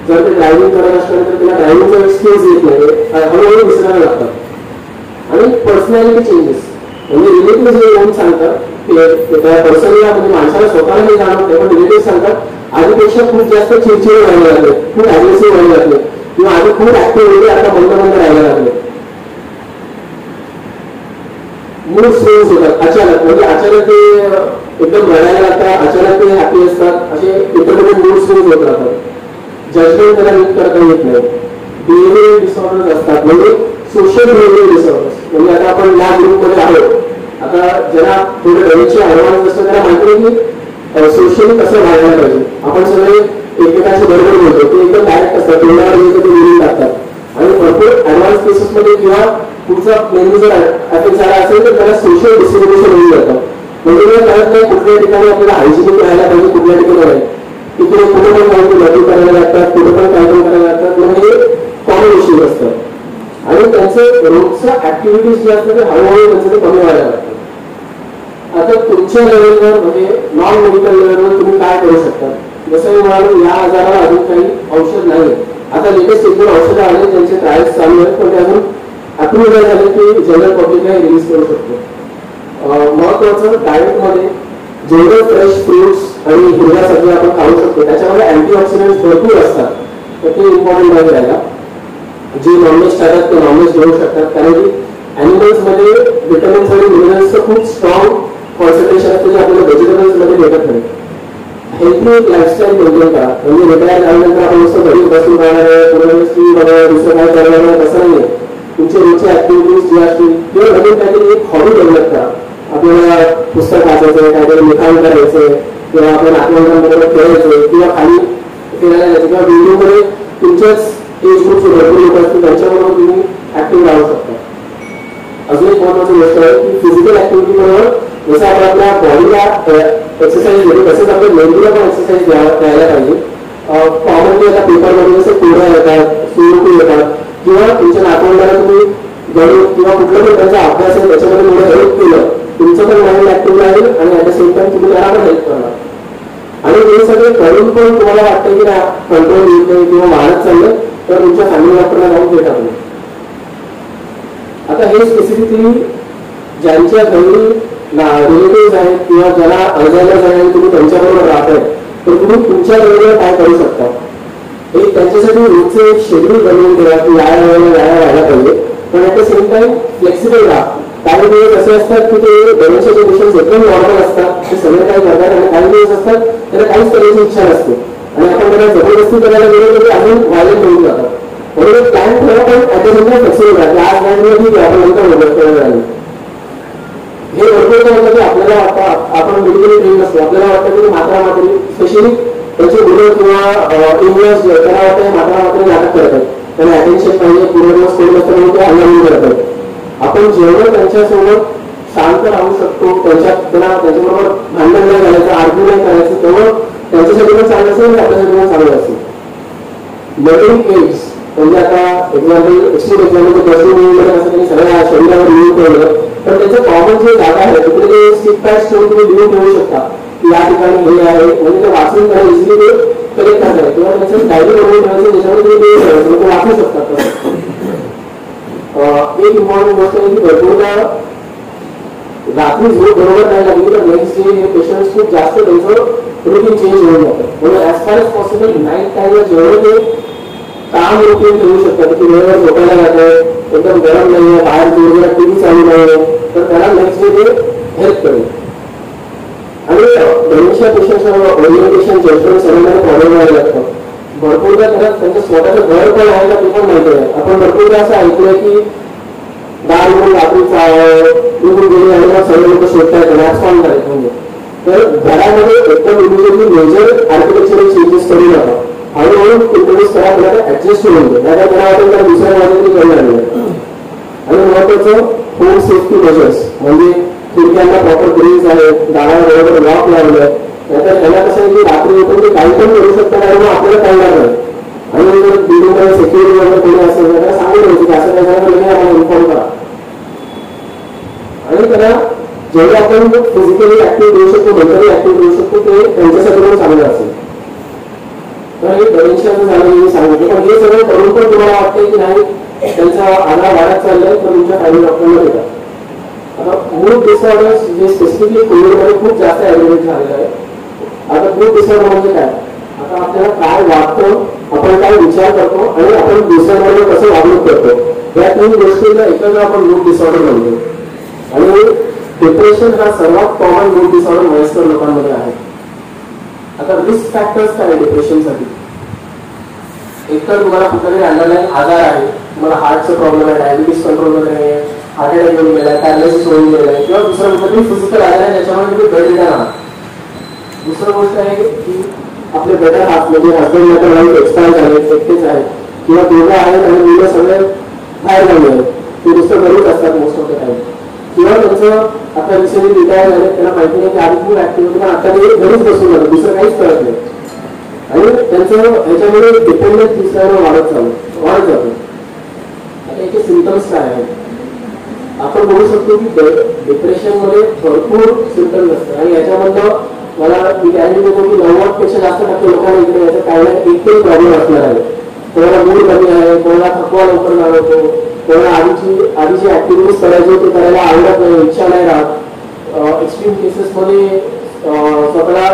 जर ते ड्रायव्हिंग करत असणार तर त्याला ड्रायव्हिंगचा स्किल्स येत नाही, हळूहळू विसरायला लागतात. आणि पर्सनॅलिटी चेंजेस म्हणजे रिलेटिव्ह जे येऊन सांगतात त्या पर्सनला म्हणजे माणसाला स्वतःला हे जाणवत नाही पण रिलेटिव्ह सांगतात आधीपेक्षा खूप जास्त चिडचिड व्हायला लागले, खूप अग्रेसिव्ह व्हायला लागले, किंवा आधी खूप ऍक्टिव्ह होते आता बंद राहायला लागले. मूड स्विंग्स होतात अचानक, म्हणजे अचानक ते एकदम रडायला लागतात, अचानक ते हॅपी असतात, असे इंटरमिडिएट मूड स्विंग्स होत राहतात. जजमेंट त्याला नीट करता येत नाही. बिहेवियर डिसऑर्डर्स असतात म्हणजे सोशल बिहेवियर डिसऑर्डर्स. म्हणजे आता आपण या ग्रुपमध्ये आहोत, आता ज्याला थोडं डरेचे ऍडव्हान्स असतं त्याला माहिती नाही की सोशली कसं वागायला पाहिजे. आपण सगळे एकमेकांशी बरोबर बोलतो, ते एकदम डायरेक्ट असतात, तोंडावर येतं ते बोलून टाकतात. आणि भरपूर ऍडव्हान्स केसेसमध्ये किंवा पुढचा मेंदू जर अफेक्ट झाला असेल तर त्याला सोशल डिस्ट्रिब्युशन होऊन जातं. म्हणजे कळत नाही कुठल्या ठिकाणी आपल्याला हायजिनिक राहायला पाहिजे, कुठल्या ठिकाणी नाही. तिकडे कुठे पण काही लग्न करायला लागतात, कुठे पण काही पण करायला लागतात, म्हणजे कॉमन इश्यूज असतात. आणि त्यांचं रोजचं ऍक्टिव्हिटीज जे असतात ते हळूहळू त्यांचं ते कमी व्हायला लागतं. आता तुमच्या लेवलवर म्हणजे नॉन मेडिकल लेवलवर तुम्ही काय करू शकता. जसं मी म्हणालो या आजाराला अजून काही औषध नाही. आता लेटेस्ट एक दोन औषधं आले त्यांचे ट्रायल्स चालू आहेत पण ते अजून अप्रूव्ह झाले की जनरल पब्लिकला रिलीज करू शकतो. महत्वाचं डाएटमध्ये जेवढं फ्रेश फ्रुट्स आणि हिरव्या सब्जी आपण खाऊ शकतो त्याच्यामध्ये अँटीऑक्सिडंट्स भरपूर असतात, तर ते इम्पॉर्टंट आहे राहायला. जे नॉनव्हेज खातात ते नॉनव्हेज घेऊ शकतात, कारण की ॲनिमल्समध्ये व्हिटॅमिन्स आणि मिनरल्सचं खूप स्ट्रॉंग कॉन्सन्ट्रेशन असतं जे आपल्याला व्हेजिटेबल्समध्ये भेटत नाही. हेल्थी लाईफस्टाईल मेंटेन करा. म्हणजे रिटायर झाल्यानंतर आपण नुसतं घरी बसून राहणार आहे, पुढे दुसरं काय करणार आहे तसं नाही. तुमचे रोजचे ऍक्टिव्हिटीज जे असतील किंवा नवीन काहीतरी एक हॉबी डेव्हलप करा. आपल्याला पुस्तक वाचायचं, काहीतरी लिखाण करायचं, किंवा आपण नातेवाईकांबरोबर खेळायचं, किंवा खाली फिरायला जायचं, किंवा व्हिडिओमध्ये तुमच्याच एज ग्रुपचे भरपूर लोक असतील त्यांच्याबरोबर तुम्ही ऍक्टिव्ह राहू शकता. अजून एक महत्वाची गोष्ट आहे की फिजिकल ऍक्टिव्हिटी बरोबर जसं आपण आपल्या बॉडीला एक्सरसाइज देतो तसंच आपल्या मेंदूला पण एक्सरसाइज द्यायला पाहिजे. कॉमनली आता पेपरमध्ये जसं कोड्या येतात, सुरुकू येतात, किंवा तुमच्या नातवंडाला तुम्ही गणित किंवा कुठला पण त्यांचा अभ्यास आहे त्याच्यामध्ये थोडं हेल्प केलं, तुमचं पण माइंड ऍक्टिव्ह राहील आणि ऍट द सेम टाइम तुम्ही त्याला पण हेल्प करणार. आणि हे सगळे करून पण तुम्हाला वाटतं की ना कंट्रोल येत नाही किंवा वाढत चाललं तर तुमच्या फॅमिली डॉक्टरला जाऊन भेटा तुम्ही. आता हे स्पेसिफिकली ज्यांच्या घरी रिलेटिव्ह आहेत किंवा ज्याला अल्झायमर आहे आणि तुम्ही त्यांच्याबरोबर राहताय तर तुम्ही तुमच्या वेळेला काय करू शकता. एक त्यांच्यासाठी रोजचं शेड्यूल बनवून ठेवा की या वेळेला व्हायला पाहिजे, पण at the same time flexible राहा. काही दिवस असे असतात की ते डेमेन्शियाचे पेशंट्स एकदम नॉर्मल असतात, ते सगळे काही करतात, आणि काही दिवस असतात त्याला काहीच करायची इच्छा नसते आणि आपण त्याला जबरदस्ती करायला गेलो तर आपण व्हायलेंट होऊन जातात. म्हणून एक प्लॅन ठेवा पण at the same time flexible राहा. आज प्लॅन ठीक आहे आपण नंतर मदत करायला लागेल. हे भरपूर काय होतं की आपल्याला वाटतं आपण मेडिकली ट्रेन नसतो, आपल्याला वाटतं की मात्रा मात्री स्पेशली त्याचे मुलं किंवा इंग्लिश त्यांना वाटतं मात्रा मात्री नाटक करतात, त्यांना अटेन्शन पाहिजे, पूर्ण दिवस कोण नसतं म्हणून ते अंगण करतात. आपण जेवढं त्यांच्यासोबत शांत राहू शकतो, त्यांच्याबरोबर भांडण नाही करायचं, आर्ग्यू नाही करायचं, तेवढं त्यांच्यासाठी पण चांगलं असेल आणि आपल्यासाठी पण चांगलं असेल. लर्निंग एड्स म्हणजे आता एक्झाम्पल एक्स्ट्रीम एक्झाम्पल बसून असं त्यांनी सगळ्या शरीरावर लिहून ठेवलं, पण त्याचं कॉमन जे जागा आहे तिकडे ते स्टिक पॅड्स ठेवून तुम्ही लिहून ठेवू शकता की या ठिकाणी हे आहे, म्हणजे ते वाचून त्याला इझिली ते कलेक्ट करतात किंवा त्याचं डायरी बनवून ठेवायचं त्याच्यामध्ये तुम्ही ते करायचं ते वाचू शकतात. एक इम्पॉर्टंट गोष्ट आहे की भरपूरदा रात्री झोप बरोबर नाही लागली तर नेक्स्ट डे हे पेशंट्स खूप जास्त त्यांचं रुटीन चेंज होऊन जातं. म्हणून as far as possible night टाइमला जेवढं ते काम रुटीन ठेवू शकतात की वेळेवर झोपायला जातंय, एकदम गरम नाहीये, बाहेर जोरजोरात टीव्ही चालू नाहीये, तर त्याला नेक्स्ट डे ते हेल्प करेल. आणि डेमेन्शिया पेशंट्सना ओरिएंटेशन जजमेंट सगळ्यांना प्रॉब्लेम व्हायला लागतं. भरपूरदा त्याला त्यांचं स्वतःचं घर पण आहे का ते पण माहिती आहे. आपण भरपूरदा असं ऐकलंय की दार म्हणून रात्रीचा निघून गेले आणि मग सगळे लोक शोधतायत मॅच फॉर्म करायचं. म्हणजे तर घरामध्ये एकदम इमिजिएटली मेजर आर्किटेक्चरल चेंजेस करू नका, हळूहळू इंट्रोड्यूस करा, त्याला ऍडजस्ट होऊन दे, त्याला त्याला वाटेल तर दुसऱ्या बाजूने करणार नाही. आणि महत्वाचं होम सेफ्टी मेजर्स म्हणजे खिडक्यांना प्रॉपर ग्रिल्स आहेत, दारावर बरोबर लॉक लावलं, नाहीतर त्यांना कसं आहे की रात्री येऊन ते काही पण करू शकतात आणि मग आपल्याला कळणार नाही. आणि जर बिल्डिंगमध्ये सेक्युरिटी वगैरे कोणी असेल तर त्याला सांगून द्यायचं की असं काय झालं तर आम्हाला इन्फॉर्म करा. आणि त्याला जेवढे आपण फिजिकली ऍक्टिव्ह देऊ शकतो, मेंटली ऍक्टिव्ह देऊ शकतो ते त्यांच्यासाठी पण चांगलं असेल. तर हे डेमेन्शियाचं झालं मी सांगितलं, पण हे सगळं करून पण तुम्हाला वाटतंय की नाही त्यांचा आधार वाढत चाललाय तर तुमच्या फॅमिली डॉक्टरला भेटा. आता मूड डिसऑर्डर्स जे स्पेसिफिकली कोविडमध्ये खूप जास्त ऍडमिट झालेलं आहे. आता मूड डिसऑर्डर म्हणजे काय, आता आपल्याला काय वाटतं, आपण काय विचार करतो आणि आपण दुसऱ्यांबरोबर कसं वागणूक करतो, या तीन गोष्टीला एकत्र आपण मूड डिसऑर्डर म्हणतो. आणि डिप्रेशन हा सर्वात कॉमन मूड डिसऑर्डर वयस्कर लोकांमध्ये आहे. आता रिस्क फॅक्टर्स काय डिप्रेशनसाठी, एकतर तुम्हाला कुठेतरी अंडरलाईन आजार आहे, तुम्हाला हार्टचा प्रॉब्लेम आहे, डायबिटीस कंट्रोलमध्ये नाही आहे, हार्ट अटॅक येऊन गेलाय, पॅरालिसिस होऊन गेलाय, किंवा दुसरा कुठेतरी फिजिकल आजार आहे ज्याच्यामुळे तुम्ही बेड रिटर्न आहात. दुसरं गोष्ट आहे की आपले बेटर हाफ म्हणजे हजबंड नाहीतर वाईफ एक्सपायर झाले, एकटेच आहेत किंवा दोघं आहेत आणि मुलं सगळे बाहेर झाले आहेत, ते नुसतं घरीच असतात मोस्ट ऑफ द टाइम, किंवा त्यांचं आता रिसेंटली रिटायर झाले, त्यांना माहिती नाही की आधी खूप ऍक्टिव्हिटी पण आता ते घरीच बसून जातं, दुसरं काहीच करत नाही आणि त्यांचं ह्याच्यामध्ये डिपेंडन्स दुसऱ्यावर वाढत जातं. आता याचे सिम्पटम्स काय आहेत, आपण बोलू शकतो की डिप्रेशनमध्ये भरपूर सिम्पटम्स असतात आणि याच्यामधलं मला मी गॅरंटी देतो की 90% जास्त टक्के लोकांना इकडे याचा काही ना एकही प्रॉब्लेम असणार आहे. कोणाला मूड कमी आहे, कोणाला थकवा लवकर जाणवतो, कोणाला आधीची ऍक्टिव्हिटीज करायची होती करायला आवडत नाही, इच्छा नाही राहत, एक्स्ट्रीम केसेसमध्ये स्वतःला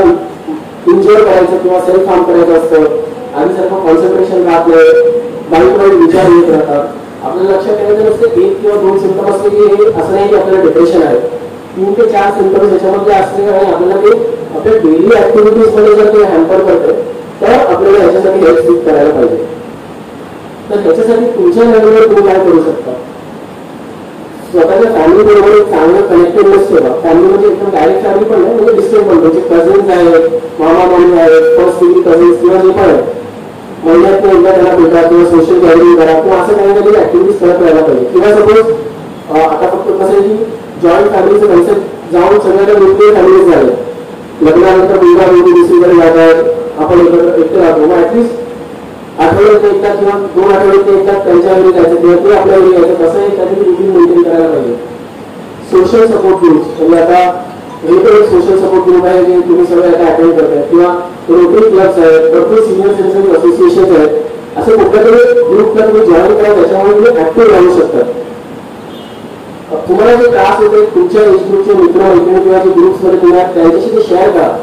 इंजर करायचं किंवा सेल्फ हार्म करायचं असतं, आधीसारखं कॉन्सन्ट्रेशन राहत नाही, वाईट वाईट विचार येत राहतात. आपल्याला लक्षात ठेवायचं नसतं 1 किंवा 2 सिम्पटम असले की हे असं नाही की आपल्याला डिप्रेशन आहे. 3 ते 4 सिम्पटम्स याच्यामध्ये असले आणि आपल्याला ते आपल्या डेली ऍक्टिव्हिटीज मध्ये जर ते हॅम्पर करते तर आपल्याला ह्याच्यासाठी हेल्प सीक करायला पाहिजे. तर त्याच्यासाठी तुमच्या लेवलवर तुम्ही काय करू शकता, स्वतःच्या फॅमिली बरोबर एक चांगलं कनेक्टेडनेस ठेवा. फॅमिली म्हणजे एकदम डायरेक्ट फॅमिली पण नाही, म्हणजे डिस्टन्स पण, म्हणजे कझन्स आहेत, मामा मामी आहेत, फर्स्ट डिग्री कझन्स किंवा जे पण आहेत, महिन्यात एकदा त्यांना भेटा किंवा सोशल गॅदरिंग करा किंवा असं काही ना काही ऍक्टिव्हिटीज करत राहायला पाहिजे. किंवा सपोज आता फक्त कसं आहे की जॉईंट फॅमिलीचं कन्सेप्ट जाऊन सगळ्या न्यूक्लियर फॅमिलीज झाले, लग्नानंतर मुलगा मुलगी दुसरीकडे जात आहेत, आपण एकटे राहतो, मग ऍटलीस्ट आठवड्यात एकदा किंवा 2 आठवड्यात एकदा त्यांच्या घरी जायचं किंवा ते आपल्या घरी यायचं, तसं एक काहीतरी रुटीन मेंटेन करायला पाहिजे. सोशल सपोर्ट ग्रुप्स, म्हणजे आता हे तर एक सोशल सपोर्ट ग्रुप आहे जे तुम्ही सगळे आता अटेंड करताय, किंवा रोटरी क्लब्स आहेत, भरपूर सिनियर सिटीजन असोसिएशन आहेत, असं कुठल्या तरी ग्रुपला तुम्ही जॉईन करा, त्याच्यामुळे तुम्ही ऍक्टिव्ह राहू शकता. तुम्हाला जे त्रास होते तुमच्या एज ग्रुपचे मित्र मैत्रिणी किंवा जे ग्रुप्समध्ये तुम्हाला त्यांच्याशी ते शेअर करा.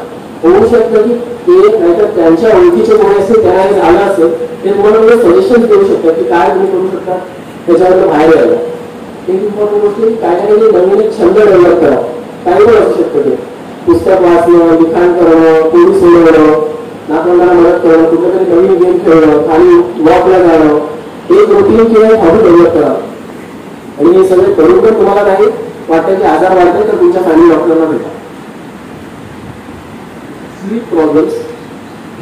होऊ शकतं की ते नाहीतर त्यांच्या ओळखीचे कोणी असेल त्यांना हे झालं असेल ते तुम्हाला सजेशन देऊ शकतात की काय तुम्ही करू शकता त्याच्यावर बाहेर यायला. एक इम्पॉर्टंट गोष्ट की काय काही नवीन एक छंद डेव्हलप करा. काही पण असू शकतं ते पुस्तक वाचणं, लिखाण करणं, पोळी सोडवणं, नातवंडांना मदत करणं, कुठलं तरी नवीन गेम खेळणं, खाली वॉकला जाणं, एक रुटीन किंवा एक हॉबी डेव्हलप करा. आणि हे सगळे करून पण तुम्हाला काही वाटतं की आजार वाढते तर तुमच्या फॅमिली डॉक्टरना भेटा. स्लीप प्रॉब्लेम्स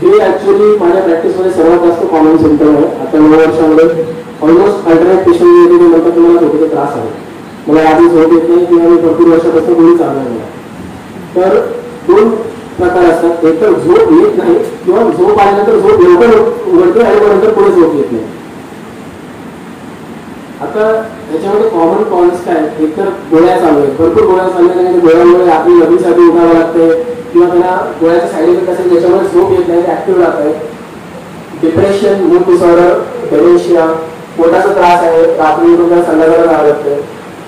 हे ऍक्च्युअली माझ्या प्रॅक्टिसमध्ये सर्वात जास्त कॉमन सिम्पटम आहे. आता 9 वर्षामध्ये ऑलमोस्ट अल्टरनेट पेशंट नंतर तुम्हाला झोपेचे त्रास आहे, मला आधी झोप येत नाही किंवा मी भरपूर वर्षापासून गोळी चालणार नाही. तर 2 प्रकार असतात, एक तर झोप येत नाही किंवा झोप आल्यानंतर झोप लवकर उघडते आणि नंतर पुढे झोप येत नाही. आता याच्यामध्ये कॉमन कॉन्स काय, एक तर गोळ्या चालू आहेत, भरपूर गोळ्या चालू आहेत, गोळ्यामुळे आपली लग्नीसाठी उठावं लागते किंवा त्यांना गोळ्याचा साईड इफेक्ट असेल ज्याच्यामुळे झोप येत नाही, ऍक्टिव्ह राहत आहे. डिप्रेशन, मूड डिसऑर्डर, डेमेन्शिया, पोटाचा त्रास आहे, रात्री उठून संध्याकाळी राहावं लागतं,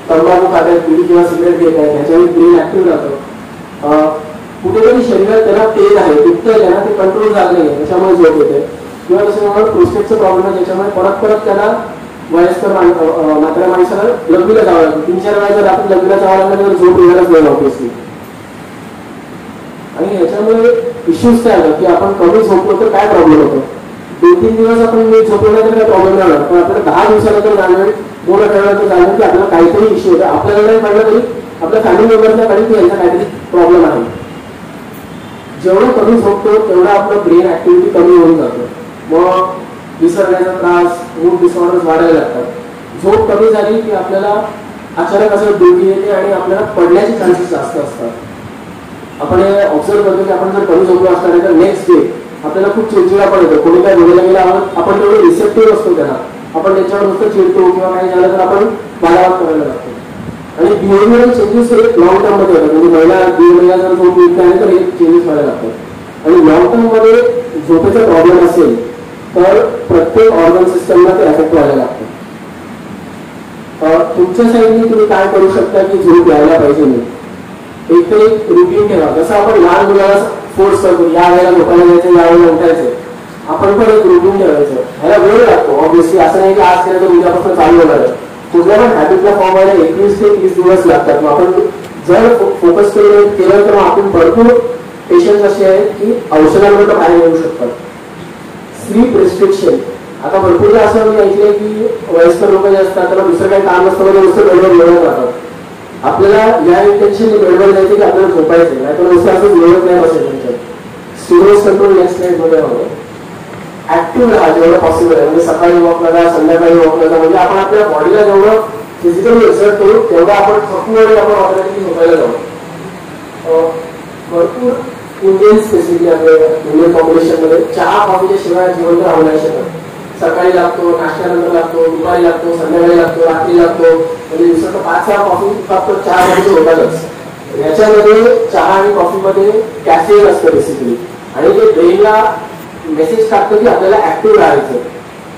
तंबाखू खात आहेत, बिडी किंवा सिगरेट घेत आहे, त्याच्यामुळे ब्रेन ऍक्टिव्ह राहतं. कुठेतरी शरीरात त्याला तेल आहे, पित्त आहे, त्यांना ते कंट्रोल झालं नाही त्याच्यामुळे झोप येते. किंवा त्याच्यामुळे प्रोस्टेटचा प्रॉब्लेम आहे ज्याच्यामुळे परत परत त्याला वयस्कर म्हाताऱ्या माणसाला लग्नीला जावं लागतं. 3-4 वेळा जर आपण लग्नीला जावं लागलं तर झोप येणारच नाही ऑब्विसली. आणि याच्यामुळे इश्यूज काय आलं की आपण कमी झोपलो तर काय प्रॉब्लेम होतो, 2-3 दिवस आपण झोपलो तर काय प्रॉब्लेम नाही होणार, पण आपल्याला 10 दिवसानंतर जाणवेल, 2 आठवड्यानंतर जाणवेल की आपल्याला काहीतरी इश्यू होता. आपल्याला नाही कळलं तरी आपल्या फॅमिली मेंबर्सला कळेल की यांचा काहीतरी प्रॉब्लेम आहे. जेवढं कमी झोपतो तेवढं आपलं ब्रेन ऍक्टिव्हिटी कमी होऊन जातो, मग विसरण्याचा त्रास, मूड डिसऑर्डर्स वाढायला लागतात. झोप कमी झाली की आपल्याला अचानक असं डोकी येते आणि आपल्याला पडण्याचे चान्सेस जास्त असतात. आपण हे ऑब्झर्व करतो की आपण जर कमी झोपलो असणार तर नेक्स्ट डे आपल्याला खूप चिडचिडा पण येतो. कोणी काय बोलायला गेला आपण तेवढं रिसेप्टिव्ह असतो त्यांना, आपण त्याच्यावर नुसतं चिडतो किंवा काही झालं तर आपण बालावाद करायला लागतो. आणि बिहेवियरल चेंजेस हे लॉंग टर्म मध्ये होतात, म्हणजे महिना 2 महिना जर झोप येत नाही तर हे चेंजेस व्हायला लागतात. आणि लॉंग टर्म मध्ये झोपेचा प्रॉब्लेम असेल तर प्रत्येक ऑर्गन सिस्टमला ते अफेक्ट व्हायला लागतं. तुमच्या साईडने तुम्ही काय करू शकता की झोप यायला पाहिजे नाही, एक तर एक रुटीन ठेवा. जसं आपण लहान मुलाला फोर्स करतो या वेळेला झोपायला जायचं, या वेळेला उठायचं, आपण पण एक रुटीन ठेवायचं. ह्याला वेळ लागतो ऑब्व्हियसली, असं नाही की आज केलं तर उद्यापासून चालू होणार आहे. कुठल्या पण हॅबिटला फॉर्म व्हायला 21 ते 30 दिवस लागतात. मग आपण जर फोकस केलं तर आपण भरपूर पेशंट असे आहेत की औषधांवर तर बाहेर येऊ शकतात. स्लीप रिस्ट्रिक्शन, आता भरपूर असं मी ऐकलंय की वयस्कर लोक जे असतात त्याला दुसरं काही काम नसतं नुसतं बेडवर मिळत राहतात. आपल्याला या इंटेन्शनने बेडवर जायचं की आपल्याला झोपायचं नाही, तर नुसतं असं मिळत नाही बसेल. त्यांच्यात स्टिमुलस कंट्रोल नेक्स्ट स्लाइड मध्ये ऍक्टिव्ह राहा जेवढं पॉसिबल आहे. म्हणजे सकाळी वॉकला जा, संध्याकाळी वॉकला जा, म्हणजे आपण आपल्या बॉडीला जेवढं फिजिकली एक्सर्ट करू तेवढं आपण थकून आपण ऑटोमॅटिकली झोपायला जाऊ. भरपूर इंडियन स्पेसिफिकली आपल्या इंडियन पॉप्युलेशन मध्ये चहा कॉफीच्या शिवाय जिवंत राहू नाही शकत. सकाळी लागतो, नाश्त्यानंतर लागतो, दुपारी लागतो, संध्याकाळी लागतो, रात्री लागतो, म्हणजे दिवसात 5-6 कॉफी फक्त चहा मध्ये होतातच. याच्यामध्ये चहा आणि कॉफीमध्ये कॅफेन असतं बेसिकली, आणि ते ब्रेनला मेसेज टाकतं की आपल्याला ऍक्टिव्ह राहायचं.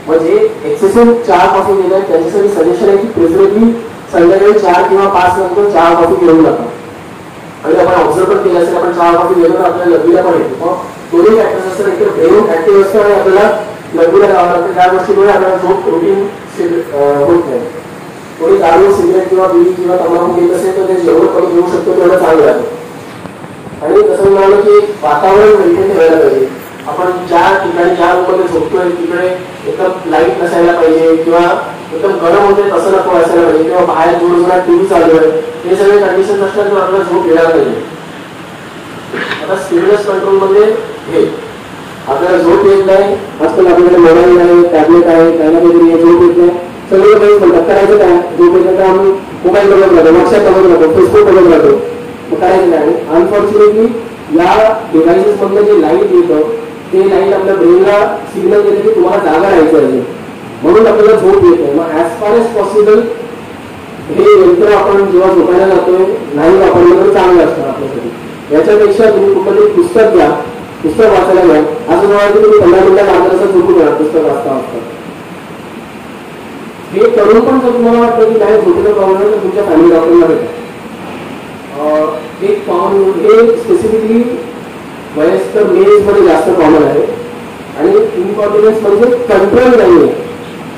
म्हणजे एक्सेसिव्ह चहा कॉफी घेणं त्यांच्यासाठी सजेशन आहे की प्रिफरेबली संध्याकाळी 4 किंवा 5 नंतर चहा कॉफी घेऊन जातात. आणि आपण ऑब्झर्व पण केलं असेल, आपण चहा कॉफी घेतो तर आपल्याला लग्नीला पण येतो. मग दोन्ही फॅक्टर्स असतात, एक ब्रेन ऍक्टिव्ह असतं आणि आपल्याला लग्नीला जावं लागतं. त्या गोष्टीमुळे आपल्याला झोप रुटीन होत नाही. कोणी दारू, सिगरेट किंवा बिडी किंवा तंबाखू घेत असेल तर ते जेवढं कमी घेऊ शकतो तेवढं चांगलं आहे. आणि तसं म्हणालं की वातावरण मेंटेन ठेवायला पाहिजे. आपण ज्या ठिकाणी ज्या रूममध्ये झोपतोय तिकडे एकदम लाईट नसायला पाहिजे किंवा एकदम गरम होते तसं नको असायला पाहिजे, किंवा बाहेर जोरजोरात टीव्ही चालू आहे, हे सगळे कंडिशन असतात किंवा आपल्याला झोप येणार नाही. आता स्टिम्युलस कंट्रोल मध्ये हे आपल्याला झोप येत नाही, आजकाल आपल्याकडे मोबाईल आहे, टॅबलेट आहे, काही ना काहीतरी झोप येत नाही, सगळे काही म्हणतात करायचं काय, झोप येत तर आम्ही मोबाईल बघत राहतो, व्हॉट्सअप बघत राहतो, फेसबुक बघत राहतो, मग करायचं नाही. अनफॉर्च्युनेटली या डिव्हाइसेस मधलं जे लाईट येतं ते लाईट आपल्या ब्रेनला सिग्नल देते की तुम्हाला जागा राहायचं आहे, म्हणून आपल्याला झोप येत नाही. मग ऍज फार एज पॉसिबल हे यंत्र आपण जेव्हा झोपायला जातोय नाही वापरलं तर चांगलं असतं आपल्यासाठी. याच्यापेक्षा तुम्ही कुठलं पुस्तक घ्या, पुस्तक वाचायला घ्या, असं मला की तुम्ही 15 मिनिटात अर्धा झोपून घ्या पुस्तक वाचता वाचता. हे करून पण जर तुम्हाला वाटतं की काही झोपेचा प्रॉब्लेम आहे तर तुमच्या फॅमिली डॉक्टरला भेटा. एक कॉमन हे स्पेसिफिकली वयस्कर मेल्स मध्ये जास्त कॉमन आहे आणि इनकॉन्फिडन्स म्हणजे कंट्रोल नाही आहे.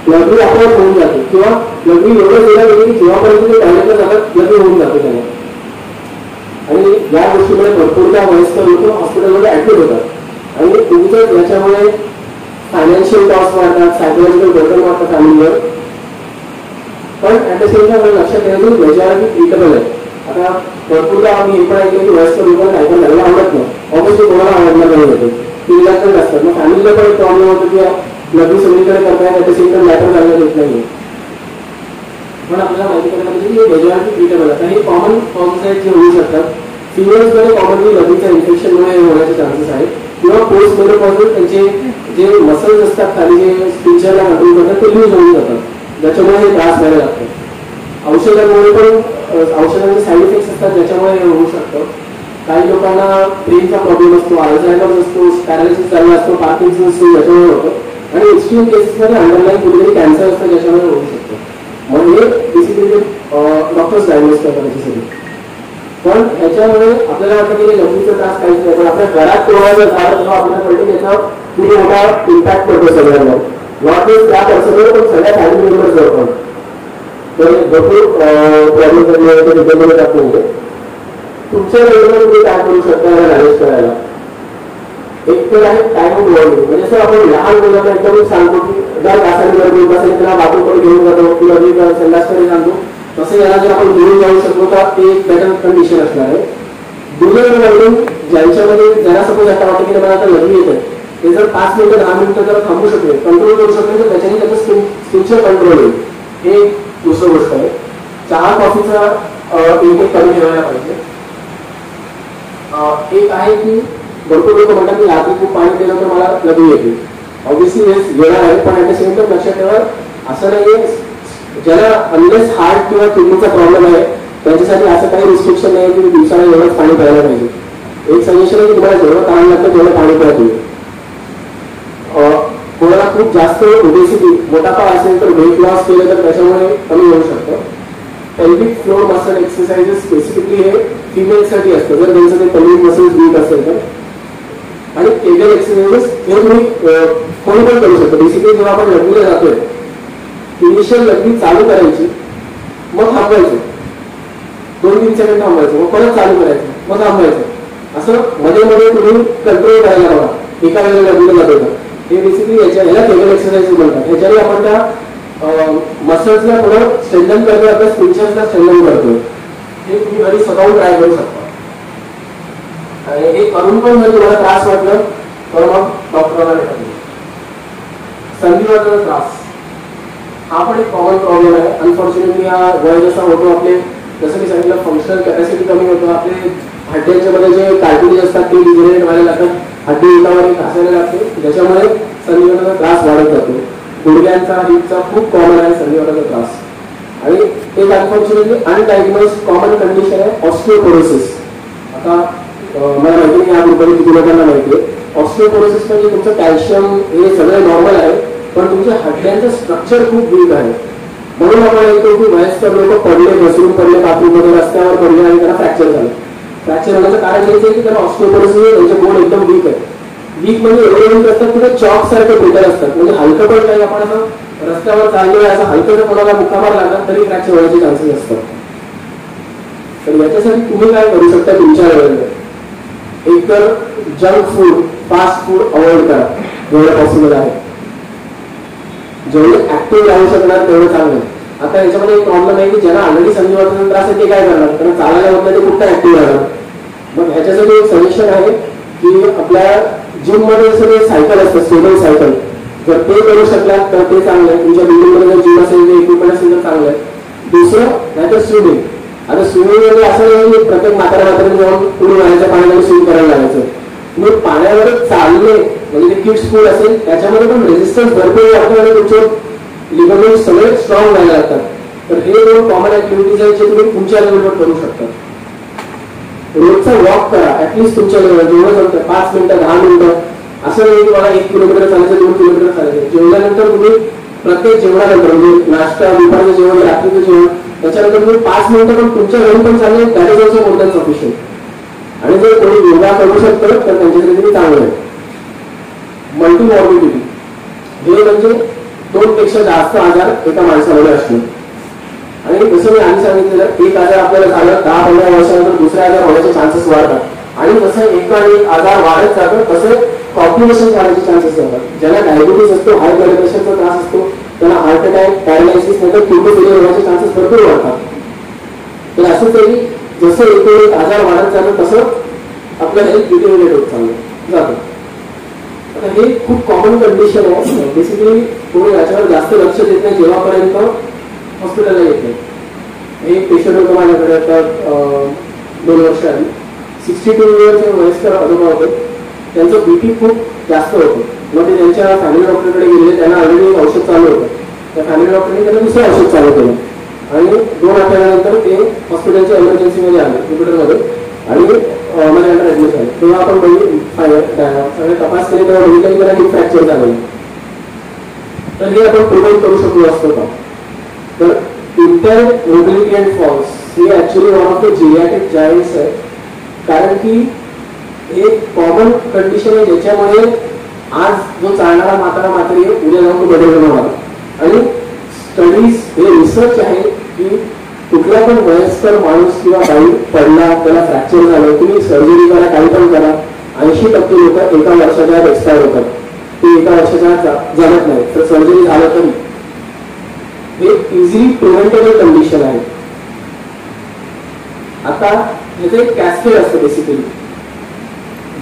लग्न आपोआप होऊन जाते किंवा लग्न एवढं गेला गेले की जेव्हापर्यंत ते टॉयलेटला जातात लग्न होऊन जाते त्यांना. आणि या गोष्टीमुळे भरपूरदा वयस्कर लोक हॉस्पिटलमध्ये ऍडमिट होतात आणि तुमचं याच्यामुळे फायनान्शियल कॉस्ट वाढतात, सायकोलॉजिकल बर्डन वाढतात फॅमिलीवर. पण ऍट द सेम टाइम लक्षात ठेवायचं मेजॉरिटी ट्रीटेबल आहे. आता भरपूरदा आम्ही हे पण ऐकलं की वयस्कर लोकांना काय पण घालायला आवडत नाही, ऑब्विसली कोणाला आवडणार नाही होते, ती रिलॅक्सेंट असतात. मग फॅमिलीला पण एक प्रॉब्लेम होतो की लग्न सगळीकडे करताय at the same time later घालण्यात येत नाही. पण आपल्याला माहिती करायला पाहिजे की मेजॉरिटी ट्रीटेबल आहे. हे कॉमन कॉजेस आहेत जे होऊ शकतात. फिमेल्समध्ये कॉमनली लग्नच्या इन्फेक्शनमुळे होण्याचे चान्सेस आहेत किंवा पोस्ट मेनोपॉजल त्यांचे जे मसल्स असतात खाली जे स्पिंचरला कंट्रोल करतात ते लूज होऊन जातात, ज्याच्यामुळे हे त्रास व्हायला लागतो. औषधांमुळे पण औषधांचे साईड इफेक्ट्स असतात ज्याच्यामुळे हे होऊ शकतं. काही लोकांना ब्रेनचा प्रॉब्लेम असतो, अल्झायमर्स असतो, पॅरालिसिस झाला असतो, पार्किन्सन असतो, याच्यामुळे होतं. आणि एक्स्ट्रीम केसेसमध्ये अंडरलाईन कुठेतरी कॅन्सर असतं ज्याच्यामुळे होऊ शकतं. मग हे बेसिकली डॉक्टर्स डायग्नोज करतात त्याच्यासाठी. पण ह्याच्यामुळे आपल्याला वाटतं की लघवीचा त्रास काहीच नाही, पण आपल्या घरात कोणाला झालं तेव्हा आपल्याला कळतं त्याचा खूप मोठा इम्पॅक्ट पडतो सगळ्यांना. नॉट जस्ट त्या पर्सनवर पण सगळ्या फॅमिली मेंबर्सवर पण. तर भरपूर प्रॉब्लेम टाकून तुमच्या लेवलवर तुम्ही काय करू शकता मॅनेज करायला. एक तर आहे टाइम ऑफ वॉर्निंग, म्हणजे सर आपण लहान मुलांना एकदम सांगतो की दर तासाने जर 2 तासाने त्याला बाथरूमकडे घेऊन जातो किंवा मी संडासकडे सांगतो, तसं याला जर आपण घेऊन जाऊ शकलो तर ते एक बेटर कंडिशन असणार आहे. दुर्दैवाने ज्यांच्यामध्ये जरा सपोज आता वाटतं की मला आता लग्न येत आहे ते जर 5 मिनिटं 10 मिनिटं जर थांबू शकले, कंट्रोल करू शकले तर त्याच्याने त्याचं स्पिंचर कंट्रोल होईल. हे दुसरी गोष्ट आहे. चहा कॉफीचा इंटेक कमी ठेवायला पाहिजे. एक आहे की भरपूर लोक म्हणतात की रात्री खूप पाणी पिलं तर मला लघवी येते. ऑब्व्हियसली हे येणार आहे, पण ऍट द सेम टाइम लक्षात ठेवा असं नाहीये ज्याला अनलेस हार्ट किंवा किडनीचा प्रॉब्लेम आहे त्यांच्यासाठी असं काही रिस्ट्रिक्शन नाही की दिवसाला एवढंच पाणी प्यायला पाहिजे. एक सजेशन आहे की तुम्हाला जेवढं ताण लागतं तेवढं पाणी प्या तुम्ही. कोणाला खूप जास्त ओबेसिटी मोठापा असेल तर वेट लॉस केलं तर त्याच्यामुळे कमी होऊ शकतं. Pelvic floor muscle exercises specifically हे फिमेलसाठी असतं जर त्यांचं ते पेल्विक मसल्स वीक असेल तर. आणि केगल एक्सरसाइजेस हे तुम्ही कोणी पण करू शकतो. बेसिकली जेव्हा आपण लग्नीला जातोय इनिशियल लग्नी चालू करायची, मग थांबवायचं, 2-3 सेकंड थांबवायचं, मग परत चालू करायचं, मग थांबवायचं, असं मध्ये मध्ये तुम्ही कंट्रोल करायला हवा एका वेळेला लग्नीला जातोय. हे बेसिकली याला केगल एक्सरसाइजेस म्हणतात. ह्याच्याने आपण त्या मसल्सला थोडं स्ट्रेंथन करतो, आपल्या स्पिंचर्सला स्ट्रेंथन करतो. हे तुम्ही घरी स्वतःहून ट्राय करू शकता. आणि हे करून पण जर तुम्हाला त्रास वाटलं तर मग डॉक्टरांना भेटा. संधिवाताचा त्रास हा पण एक कॉमन प्रॉब्लेम आहे. अनफॉर्च्युनेटली हा वय जसा होतो आपले जसं मी सांगितलं फंक्शनल कॅपॅसिटी कमी होतो, आपले हड्ड्यांच्या मध्ये जे कार्टिलेज असतात ते डिजनरेट व्हायला लागतात, हड्डी एकावर एक घासायला लागते, ज्याच्यामुळे संधिवाताचा त्रास वाढत जातो. गुडघ्यांचा हिपचा खूप कॉमन आहे संधिवाताचा त्रास. आणि एक अनफॉर्च्युनेटली अनडायग्नोज्ड कॉमन कंडिशन आहे ऑस्टिओपोरोसिस. आता मला माहिती नाही या ग्रुपमध्ये किती लोकांना माहिती आहे. ऑस्टिओपोरोसिस म्हणजे तुमचं कॅल्शियम हे सगळं नॉर्मल आहे पण तुमच्या हड्ड्यांचं स्ट्रक्चर खूप वीक आहे. म्हणून आपण ऐकतो की वयस्कर लोक पडले, घसरून पडले, बाथरूममध्ये रस्त्यावर पडले आणि त्यांना फ्रॅक्चर झालं. फ्रॅक्चर होण्याचं कारण हेच आहे की त्यांना ऑस्टिओपोरोसिस आहे, त्यांचे बोन एकदम वीक आहे. वीक म्हणजे एवढे वीक असतात की ते चॉक सारखे ब्रिटल असतात. म्हणजे हलकं पण काही आपण असं रस्त्यावर चाललोय असं हलकं कोणाला मुक्कामार लागतात तरी फ्रॅक्चर होण्याचे चान्सेस असतात. तर याच्यासाठी तुम्ही काय करू शकता तुमच्या लेवलवर. एक तर junk food, fast food avoid करा जेवढं पॉसिबल आहे. जेवढे ऍक्टिव्ह राहू शकणार तेवढं चांगलं. आता याच्यामध्ये एक प्रॉब्लेम आहे की ज्यांना ऑलरेडी संधिवाताचा त्रास आहे ते काय करणार, कारण चालायला बघलं ते कुठं ऍक्टिव्ह राहणार. मग ह्याच्यासाठी एक सजेशन आहे की आपल्या जिम मध्ये सगळे सायकल असतं, स्टेबल सायकल, जर ते करू शकला तर ते चांगलं आहे. तुमच्या बिल्डिंग मध्ये जर जिम असेल, इक्विपमेंट असेल तर चांगलं आहे. दुसरं नाही तर स्विमिंग. आता स्विमिंग मध्ये असं नाही की प्रत्येक म्हाताऱ्या जाऊन पुढे वाहायच्या पाण्यामध्ये स्विम करायला लागायचं. मग पाण्यावर चालले म्हणजे ते किड्स पूल असेल त्याच्यामध्ये पण रेजिस्टन्स भरपूर लागतो आणि तुमचे लिगामेंट सगळे स्ट्रॉंग व्हायला लागतात. तर हे दोन कॉमन ऍक्टिव्हिटीज आहेत जे तुम्ही तुमच्या लेवलवर करू शकता. रोजचा वॉक करा, ऍटलीस्ट तुमच्या लेवलवर जेवढं जमतं 5 मिनिटं 10 मिनिटं. असं नाही की मला 1 किलोमीटर चालायचं 2 किलोमीटर चालायचं. जेवल्यानंतर तुम्ही प्रत्येक जेवणानंतर म्हणजे नाश्ता, दुपारचं जेवण, रात्रीचं जेवण, त्याच्यानंतर तुम्ही 5 मिनिटं पण तुमच्या घरी पण चालले, that is also more than sufficient. आणि जर कोणी योगा करू शकतं तर त्यांच्यासाठी तुम्ही चांगलं आहे. मल्टीमॉर्बिडिटी हे म्हणजे 2 पेक्षा जास्त आजार एका माणसामध्ये असतो. आणि जसं मी आधी सांगितलेलं, एक आजार आपल्याला झालं 10-15 वर्षानंतर दुसऱ्या आजार होण्याचे चान्सेस वाढतात. आणि जसं एक आजार वाढत जातो तसे कॉम्प्लिकेशन वाढण्याचे चान्सेस होतात. ज्यांना डायबिटीज असतो, हाय ब्लड प्रेशरचा त्रास असतो, त्यांना हार्ट अटॅक, पॅरालायसिस नंतर किडनी फेलियर होण्याचे चान्सेस भरपूर वाढतात. तर असं तरी जसं एक आजार वाढत जातं तसं आपलं हेल्थ डिटेरिएट होत चाललं जातं. आता हे खूप कॉमन कंडिशन आहे. बेसिकली कोणी याच्यावर जास्त लक्ष देत नाही जेव्हापर्यंत हॉस्पिटलला येत नाही. हे पेशंट होतं माझ्याकडे आता 2 वर्ष आधी, 62 इयर्सचे वयस्कर आजोबा होते. त्यांचं बीपी खूप जास्त होतं. मग ते त्यांच्या फॅमिली डॉक्टरकडे गेले. त्यांना ऑलरेडी औषध चालू होतं. त्या फॅमिली डॉक्टरने त्यांना दुसरं औषध चालू केलं आणि 2 आठवड्यानंतर ते हॉस्पिटलच्या इमर्जन्सीमध्ये आले, हॉस्पिटलमध्ये, आणि माझ्याकडे ऍडमिट झाले. तेव्हा आपण सगळे तपास केले तेव्हा बघितलं त्याला हिप फ्रॅक्चर झालं. तर हे आपण प्रिव्हेंट करू शकलो असतो का? तर इंटरनेट मोबिलिटी अँड फॉल्स हे actually one of the geriatric giants आहे. कारण की हे कॉमन कंडिशन आहे ज्याच्यामुळे आज जो चालणारा म्हातारा म्हातारी उद्या जाऊन तो बदल होणार. आणि स्टडीज हे रिसर्च आहे की कुठला पण वयस्कर माणूस किंवा बाई पडला, त्याला फ्रॅक्चर झालं, तुम्ही सर्जरी करा, काही पण करा, 80% लोक एका वर्षाच्या आत एक्सपायर होतात. ते एका वर्षाच्या आत जमत नाही. तर सर्जरी झालं तरी हे इझिली प्रिव्हेंटेबल कंडिशन आहे. आता याचं एक कॅस्केड असतं. बेसिकली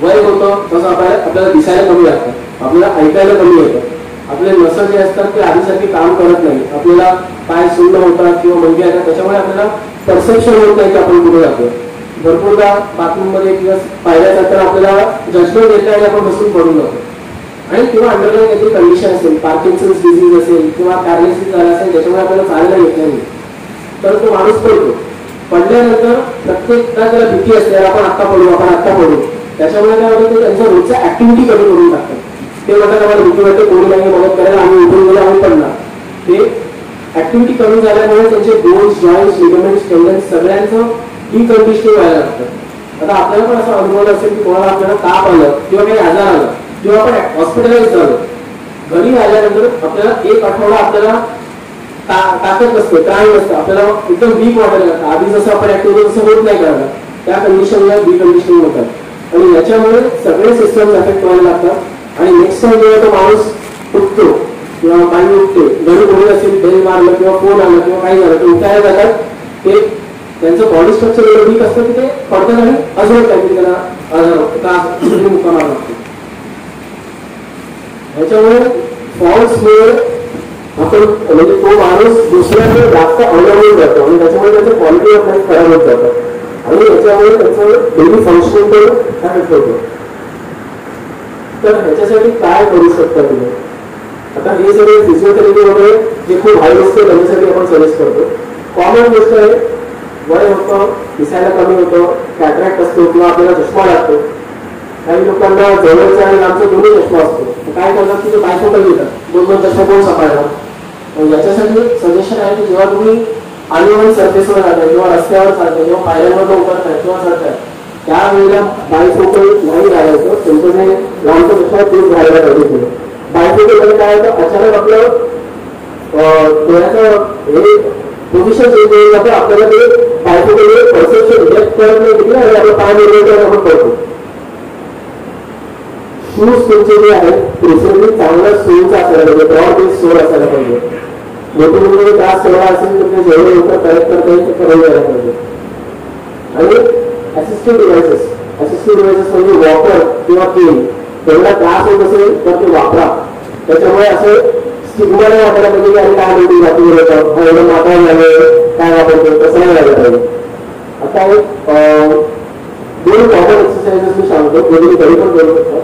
वय होतं तसं आपल्याला दिसायला कमी लागतं, आपल्याला ऐकायला कमी येतं, आपले नसं जे असतात ते आधीसारखे काम करत नाही, आपल्याला पाय सुन्न होतात किंवा मुंगे येतात, त्याच्यामुळे आपल्याला परसेप्शन होत नाही की आपण कुठे जातो. भरपूरदा बाथरूम मध्ये किंवा पायऱ्या जाताना आपल्याला जजमेंट येत नाही आणि आपण बसून पडून जातो. आणि किंवा अंडरलाईन काहीतरी कंडिशन असेल, पार्किन्सन्स डिझीज असेल किंवा पॅरालिसिस झाला असेल ज्याच्यामुळे आपल्याला चालायला येत नाही, तर तो माणूस पडतो. पडल्यानंतर प्रत्येकदा त्याला भीती असते, आपण आत्ता पडू. त्याच्यामुळे काय होतं, त्यांच्या रोजच्या ऍक्टिव्हिटी कमी करून टाकतात. ते म्हणतात आम्हाला भीती वाटते, कोणी नाही मदत करायला, आम्ही उठून गेलो, आम्ही पडणार. ते ऍक्टिव्हिटी कमी झाल्यामुळे त्यांचे बोन्स, जॉईंट्स, लिगामेंट्स, टेंडन्स सगळ्यांचं डिकंडिशनिंग व्हायला लागतं. आता आपल्याला पण असा अनुभव असेल की कोणाला आपल्याला ताप आलं किंवा काही आजार आला किंवा आपण हॉस्पिटलाइज झालो, घरी आल्यानंतर आपल्याला 1 आठवडा आपल्याला ताकद नसते, काय नसतं, आपल्याला एकदम वीक वाटायला लागतं. आधी जसं आपण ऍक्टिव्ह तसं होत नाही करायला, त्या कंडिशनला डिकंडिशनिंग होतात. आणि याच्यामुळे सगळे सिस्टम अफेक्ट व्हायला लागतात. आणि नेक्स्ट टाइम जेव्हा तो माणूस उठतो किंवा पाणी उठते, घरी कोणी असेल, बेल मारलं किंवा फोन आलं किंवा काही झालं तर उठायला जातात, ते त्यांचं बॉडी स्ट्रक्चर एवढं वीक असतं की ते पडतात आणि अजून काहीतरी त्यांना मुक्काम लागतो. ह्याच्यामुळे फॉल्समुळे आपण म्हणजे तो माणूस दुसऱ्याकडे जास्त अवलंबून जातो आणि त्याच्यामुळे त्याचं क्वालिटी ऑफ लाईफ खराब होत जातं आणि याच्यामुळे त्याचं डेली फंक्शनिंग पण अफेक्ट होतो. तर ह्याच्यासाठी काय करू शकता तुम्ही? आता हे सगळे फिजिओथेरपी वगैरे जे खूप हाय असते त्याच्यासाठी आपण सजेस्ट करतो. कॉमन गोष्ट आहे, वय होतं, दिसायला कमी होतं, कॅटरॅक्ट असतो किंवा आपल्याला चष्मा लागतो. काही लोकांना जवळचा आणि लांबचा दोन्ही चष्मा असतो. काय करतात की ते बायफोकल घेतात, 2 चष्मा कोण सापडणार. याच्यासाठी सजेशन आहे की जेव्हा तुम्ही अनइव्हन सरफेसवर जाताय किंवा रस्त्यावर चालताय किंवा पायऱ्यांवर उतरताय किंवा चढताय, त्यावेळेला बायफोकल नाही घालायचं, त्यांचं लांबचा चष्मा तेच घालायला पाहिजे. बायफोकल मध्ये काय होतं, अचानक आपलं डोळ्याचं हे पोझिशन चेंज होऊन जातं, आपल्याला ते बायफोकल परसेप्शन डेप्थ करत नाही किती आणि आपलं पाय मिळवण्याचा आपण करतो. शूज तुमचे जे आहेत प्रेसिडेंटली चांगला सोलचा असायला पाहिजे, ब्रॉड बेस सोल असायला पाहिजे. मोठे मोठे त्रास केला असेल तर ते जेवढे लवकर करेक्ट करता येईल ते करायला जायला पाहिजे. आणि असिस्टिव्ह डिव्हायसेस म्हणजे वॉकर किंवा केन, तेवढा त्रास होत असेल तर ते वापरा. त्याच्यामुळे असं स्टिग्मा नाही वापरायला पाहिजे की आम्ही काय बोलतो वापरू येतं, एवढं माता झालं काय वापरतो, तसं नाही व्हायला पाहिजे. आता एक 2 कॉमन एक्सरसाइजेस मी सांगतो, जे तुम्ही घरी पण करू शकता.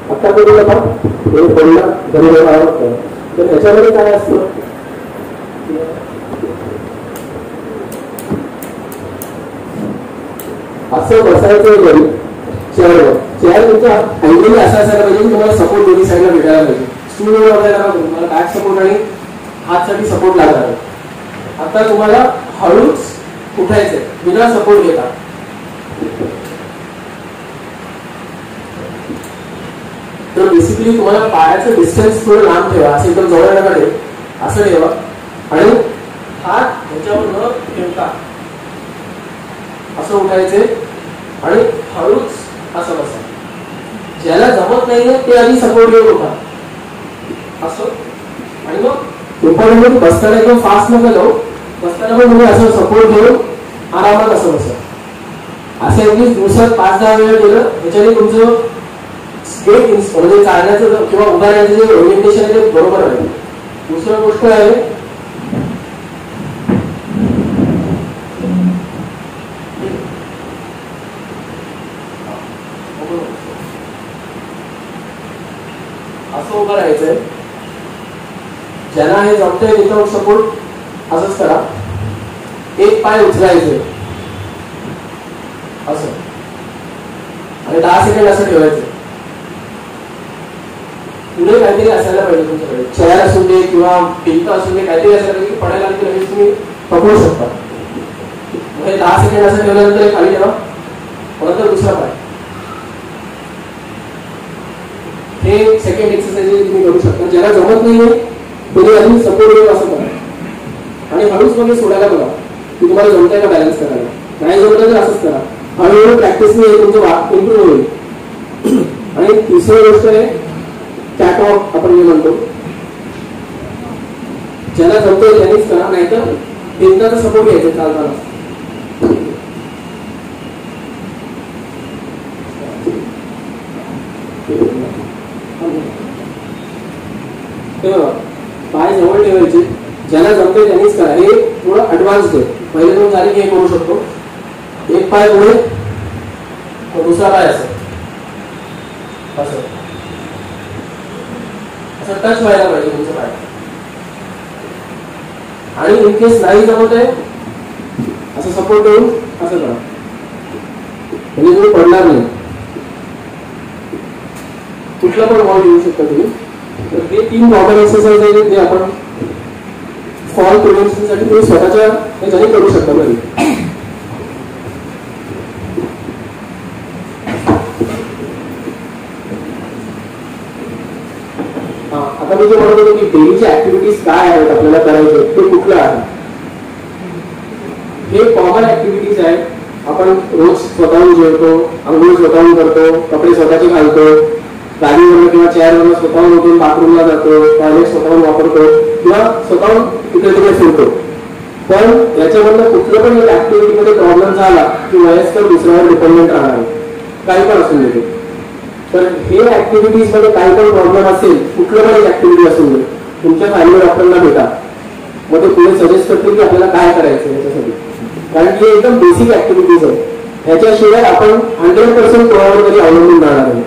आता करू नका, हे पडलं घरी आवडतं. तर त्याच्यामध्ये काय असतं, असं बसायचं घरी चेअरवर. चेअर तुमचा अँगल असा असायला पाहिजे की तुम्हाला सपोर्ट दोन्ही साईडला भेटायला पाहिजे. स्टूलवर वगैरे तुम्हाला बॅक सपोर्ट आणि हातसाठी सपोर्ट लागणार आहे. आता तुम्हाला हळूच उठायचंय बिना सपोर्ट घेता. तर बेसिकली तुम्हाला पायाचं डिस्टन्स थोडं लांब ठेवा, असं एकदम जवळ नका ठेवा, असं ठेवा आणि हात ह्याच्यावर न ठेवता असं उठायचे आणि हळूच असं बसा. ज्याला जमत नाहीये ते आधी सपोर्ट घेऊन उठा असं. आणि मग इम्पॉर्टंट बसताना एकदम फास्ट नका जाऊ, बसताना पण तुम्ही असं सपोर्ट घेऊन आरामात असं बसा. असं ऍटलीस्ट दिवसात 5-10 वेळा केलं, ह्याच्याने तुमचं म्हणजे चालण्याचं किंवा उभा राहण्याचं जे ओरिएंटेशन आहे ते बरोबर आहे. दुसरी गोष्ट आहे असं उभं राहायचंय. ज्यांना हे जमतंय विदाउट सपोर्ट असंच करा. एक पाय उचलायचे असं आणि 10 सेकंड असं ठेवायचं. पुढे काहीतरी असायला पाहिजे तुमच्याकडे, चेअर असू दे किंवा भिंत असू दे, काहीतरी असायला पाहिजे की पडायला लागली लगेच तुम्ही पकडू शकता. म्हणजे 10 सेकंड असं ठेवल्यानंतर खाली ठेवा, नंतर दुसरा पाय. हे सेकंड एक्सरसाइज तुम्ही करू शकता. ज्याला जमत नाहीये तुम्ही आधी सपोर्ट घेऊन असं करा आणि हळूच मध्ये सोडायला बघा की तुम्हाला जमतंय का बॅलन्स करायला. नाही जमलं तर असंच करा. हळूहळू प्रॅक्टिसने तुमचं इम्प्रूव्ह होईल. आणि तिसरी गोष्ट आहे कॅटवॉक आपण जे म्हणतो, ज्याला जमतंय त्यांनीच करा, नाहीतर भिंताचा सपोर्ट घ्यायचा चालताना. पाय जवळ ठेवायचे, ज्याला जमतंय त्यांनीच करा. हे थोडं ऍडव्हान्स आहे. पहिले 2 झाले की हे करू शकतो. एक पाय पुढे, दुसरा पाय असं असं असं टच व्हायला पाहिजे तुमचं पाय. आणि इन केस नाही जमत आहे असं सपोर्ट देऊन असं करा, म्हणजे तुम्ही पडणार नाही. कुठला पण बॉल घेऊ शकता तुम्ही. तर हे 3 कॉमन एक्सरसाइज आहेत जे आपण फॉल प्रिव्हेन्शनसाठी तुम्ही स्वतःच्या ह्याच्याने करू शकता घरी. आता मी जे म्हणत होतो की डेलीचे ऍक्टिव्हिटीज काय आहेत आपल्याला करायचे ते कुठलं आहे. हे कॉमन ऍक्टिव्हिटीज आहेत. आपण रोज स्वतःहून जेवतो, अंघोळ स्वतःहून करतो, कपडे स्वतःचे घालतो, गाडीवरून किंवा चेअरवरून स्वतःहून उठून बाथरूमला जातो, टॉयलेट स्वतःहून वापरतो किंवा स्वतःहून तिकडे तिकडे फिरतो. पण याच्यामधलं कुठलं पण एक ऍक्टिव्हिटीमध्ये प्रॉब्लेम झाला की वयस्कर दुसऱ्यावर डिपेंडेंट राहणार आहे, काही पण असून दे. तर हे ऍक्टिव्हिटीज मध्ये काही पण प्रॉब्लेम असेल, कुठलं पण एक ऍक्टिव्हिटी असून दे, तुमच्या फॅमिली डॉक्टरला भेटा, मग ते पुढे सजेस्ट करतील की आपल्याला काय करायचं याच्यासाठी. कारण की एकदम बेसिक ऍक्टिव्हिटीज आहे. ह्याच्याशिवाय आपण 100% कोणावर तरी अवलंबून राहणार आहे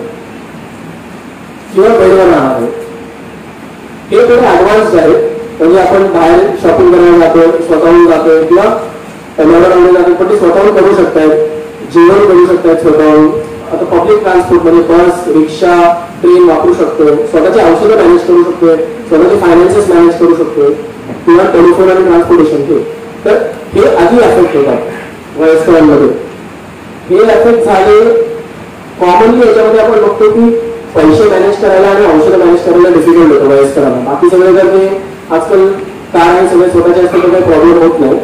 किंवा बेडवर राहणार आहे. हे थोडे ऍडव्हान्स्ड आहेत. म्हणजे आपण बाहेर शॉपिंग करायला जातो, स्वतःहून जातोय किंवा टमाटर आणले जातो, पण ते स्वतःहून करू शकतायत. जेवण करू शकतायत स्वतःहून, आता पब्लिक ट्रान्सपोर्ट म्हणजे बस, रिक्षा, ट्रेन वापरू शकतो, स्वतःची औषधं मॅनेज करू शकतोय, स्वतःचे फायनान्सेस मॅनेज करू शकतोय, किंवा टेलिफोन आणि ट्रान्सपोर्टेशन हे. तर हे आधी अफेक्ट होतात वयस्करांमध्ये. हे अफेक्ट झाले कॉमनली याच्यामध्ये आपण बघतो की पैसे मॅनेज करायला आणि औषधं मॅनेज करायला डिफिकल्ट होतं वयस्करांना. बाकी सगळे जर ते आजकाल कार आणि सगळे स्वतःचे असतात तर काही प्रॉब्लेम होत नाही.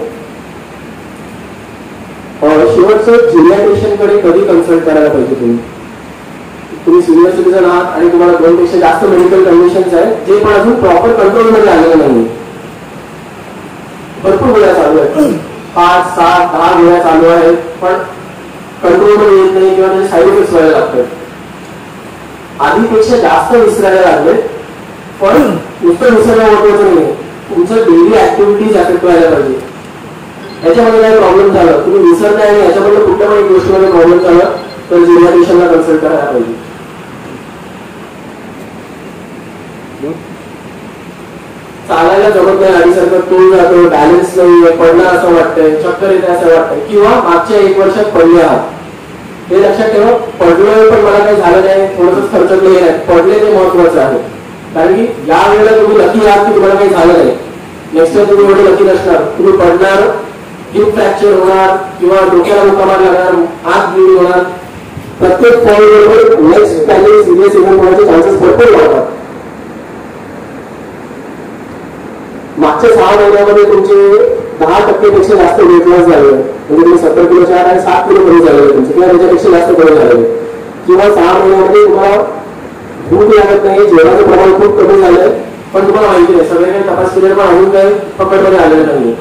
शेवटचं जिरियाट्रिशियन कडे कधी कन्सल्ट करायला पाहिजे तुम्ही? तुम्ही सिनियर सिटीजन आहात आणि तुम्हाला 2 पेक्षा जास्त मेडिकल कंडिशन्स आहेत जे पण अजून प्रॉपर कंट्रोलमध्ये आलेले नाही. भरपूर गोळ्या चालू आहेत, 5, 7, 10 गोळ्या चालू आहेत, पण कंट्रोलमध्ये येत नाही किंवा त्याचे साईड इफेक्ट्स व्हायला लागतात. आधीपेक्षा जास्त विसरायला लागले, पण नुसतं विसरणं महत्वाचं नाही, तुमचं डेली ऍक्टिव्हिटीज अफेक्ट व्हायला पाहिजे. याच्यामध्ये काही प्रॉब्लेम झाला, तुम्ही विसरताय आणि याच्यामध्ये कुठल्या पण एक गोष्टीमध्ये प्रॉब्लेम झाला तर जिरियाट्रिशियनला कन्सल्ट करायला पाहिजे. चालायला जमत नाही, आधीसारखं तोल जातो, बॅलन्स नाहीये, पडणार असं वाटतंय, चक्कर येते असं वाटतंय, किंवा मागच्या 1 वर्षात पडले आहात. हे लक्षात ठेवा, पडलोय पण मला काही झालं नाही, थोडंसं खर्चले नाही, पडले ते महत्वाचं आहे. कारण की या वेळेला तुम्ही लकी आहात की तुम्हाला काही झालं नाही. नेक्स्ट टाइम तुम्ही एवढे लकी नसणार, तुम्ही पडणार, हिप फ्रॅक्चर होणार किंवा डोक्याला मुक्कामार लागणार, हात ब्लीड होणार. प्रत्येक फॉल बरोबर नेक्स्ट टाइम सिरियस इव्हेंट होण्याचे चान्सेस भरपूर वाढतात. मागच्या 6 महिन्यामध्ये तुमचे 10% पेक्षा जास्त वेट लॉस झाले, म्हणजे तुम्ही 70 किलोच्या आत आणि 7 किलो कमी झालेले तुमचे, किंवा त्याच्यापेक्षा जास्त कमी झालेले, किंवा 6 महिन्यामध्ये तुम्हाला भूक लागत नाही, जेवणाचं प्रमाण खूप कमी झालंय, पण तुम्हाला माहिती नाही, सगळे काही तपास केले पण अजून काही पकडमध्ये आलेलं नाही.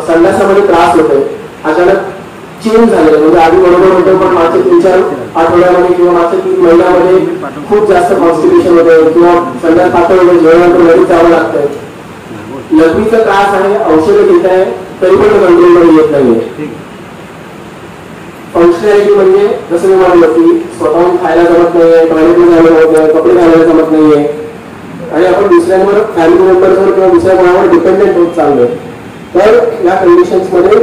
संडासामध्ये त्रास होतोय, अचानक चेंज झाले, म्हणजे आधी बरोबर होतं पण मागच्या 3-4 आठवड्यामध्ये किंवा मागच्या 3 महिन्यामध्ये खूप जास्त कॉन्स्टिपेशन होतंय, किंवा संडास पातळ होते, जेवणानंतर लगेच जावं लागतंय, लघवीचा त्रास आहे, औषधं घेत आहे तरी पण कंट्रोलमध्ये येत नाहीये. फंक्शनॅलिटी म्हणजे जसं मी म्हटलं की स्वतःहून खायला जमत नाहीये, टॉयलेटला जायला जमत नाही, कपडे घालायला जमत नाहीये, आणि आपण दुसऱ्यांवर, फॅमिली मेंबर्सवर किंवा दुसऱ्या कोणावर डिपेंडेंट होत चाललोय. तर या कंडिशन्स मध्ये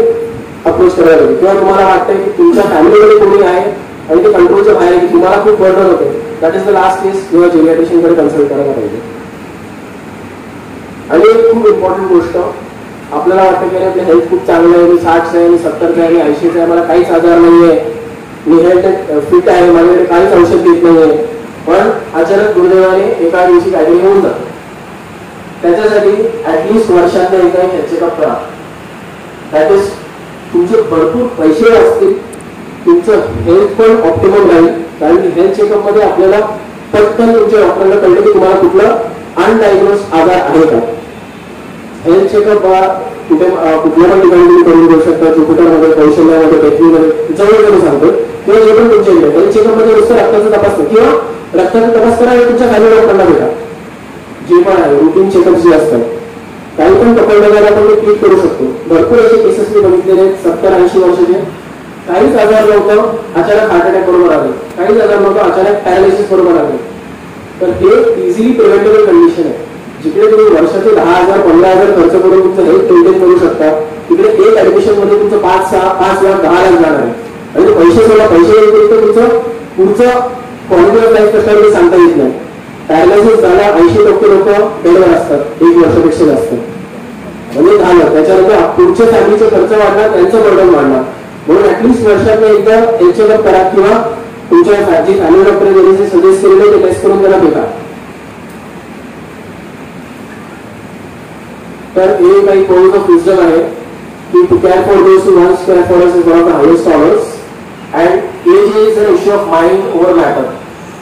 अप्रोच करायला पाहिजे. किंवा तुम्हाला वाटतंय की तुमच्या फॅमिलीमध्ये कोणी आहे आणि ते कंट्रोलच्या बाहेर आहे, की तुम्हाला खूप बर्डन होते, दॅट इज द लास्ट केस, किंवा जिरियाट्रिशियन कडे कन्सल्ट करायला पाहिजे. आणि एक खूप इम्पॉर्टंट गोष्ट, आपल्याला वाटतं की आपलं हेल्थ खूप चांगलं आहे, मी 60 आहे, मी 70 आहे, मी 80 आहे, मला काहीच आजार नाहीये, मी हेल्थ फिट आहे, माझ्याकडे काहीच औषध घेत नाहीये, पण अचानक दुर्दैवाने एका दिवशी काहीतरी होऊन जातं. त्याच्यासाठी ऍटलिस्ट वर्षातल्या एकदा हेल्थ चेकअप करा. दॅट इज, तुमचे भरपूर पैसे असतील, तुमचं हेल्थ पण ऑप्टिमम राहील. कारण की हेल्थ चेकअप मध्ये आपल्याला पटकन तुमच्या डॉक्टरला कळलं की तुम्हाला कुठलं अनडायग्नोज आजार आहे का. हेल्थ चेकअप कुठे कुठल्या पण ठिकाणी तुम्ही करून घेऊ शकता, ज्युपिटरमध्ये, कौशल्यामध्ये, टेक्निकमध्ये, जवळ करून सांगतो, किंवा जे पण तुमच्या इकडे हेल्थ चेकअप मध्ये नुसतं रक्ताचा तपास नाही, किंवा रक्ताचा तपास करा आणि तुमच्या फॅमिली डॉक्टरला भेटा. जे पण आहे रुटीन चेकअप जे असतात, काही पण पकडण्याला आपण ते ट्रीट करू शकतो. भरपूर असे केसेस मी बघितलेले आहेत, 70-80 वर्षाचे, काहीच आजार नव्हतं, अचानक हार्ट अटॅक बरोबर आले, काहीच आजार नव्हतं, अचानक पॅरालिसिस बरोबर आले. तर हे इझिली प्रिव्हेंटेबल कंडिशन आहे. जिकडे तुम्ही वर्षाचे 10,000 15,000 खर्च करून तुमचं हेल्थ मेंटेन करू शकता, तिकडे एक ऍडमिशन मध्ये तुमचं 5 लाख 10 लाख जाणार आहे. आणि पैसे सोडा, पैसे येईल तर तुमचं पुढचं क्वालिटी ऑफ लाईफ कसं आहे सांगता येत नाही. पॅरालायसिस झाला 80% लोक डेडवर असतात, 1 वर्षापेक्षा जास्त, म्हणजे झालं त्याच्यानंतर पुढच्या फॅमिलीचा खर्च वाढणार, त्यांचं बर्डन वाढणार. म्हणून ऍटलिस्ट वर्षात एकदा हेल्थ चेकअप करा, किंवा तुमच्या जी फॅमिली डॉक्टर जे सजेस्ट केलेले ते टेस्ट करून त्याला भेटा. तर हे काही कोर्स ऑफ विजडम आहे की to care for those who wants care for us is one of the highest honours, and age is an issue of mind over matter.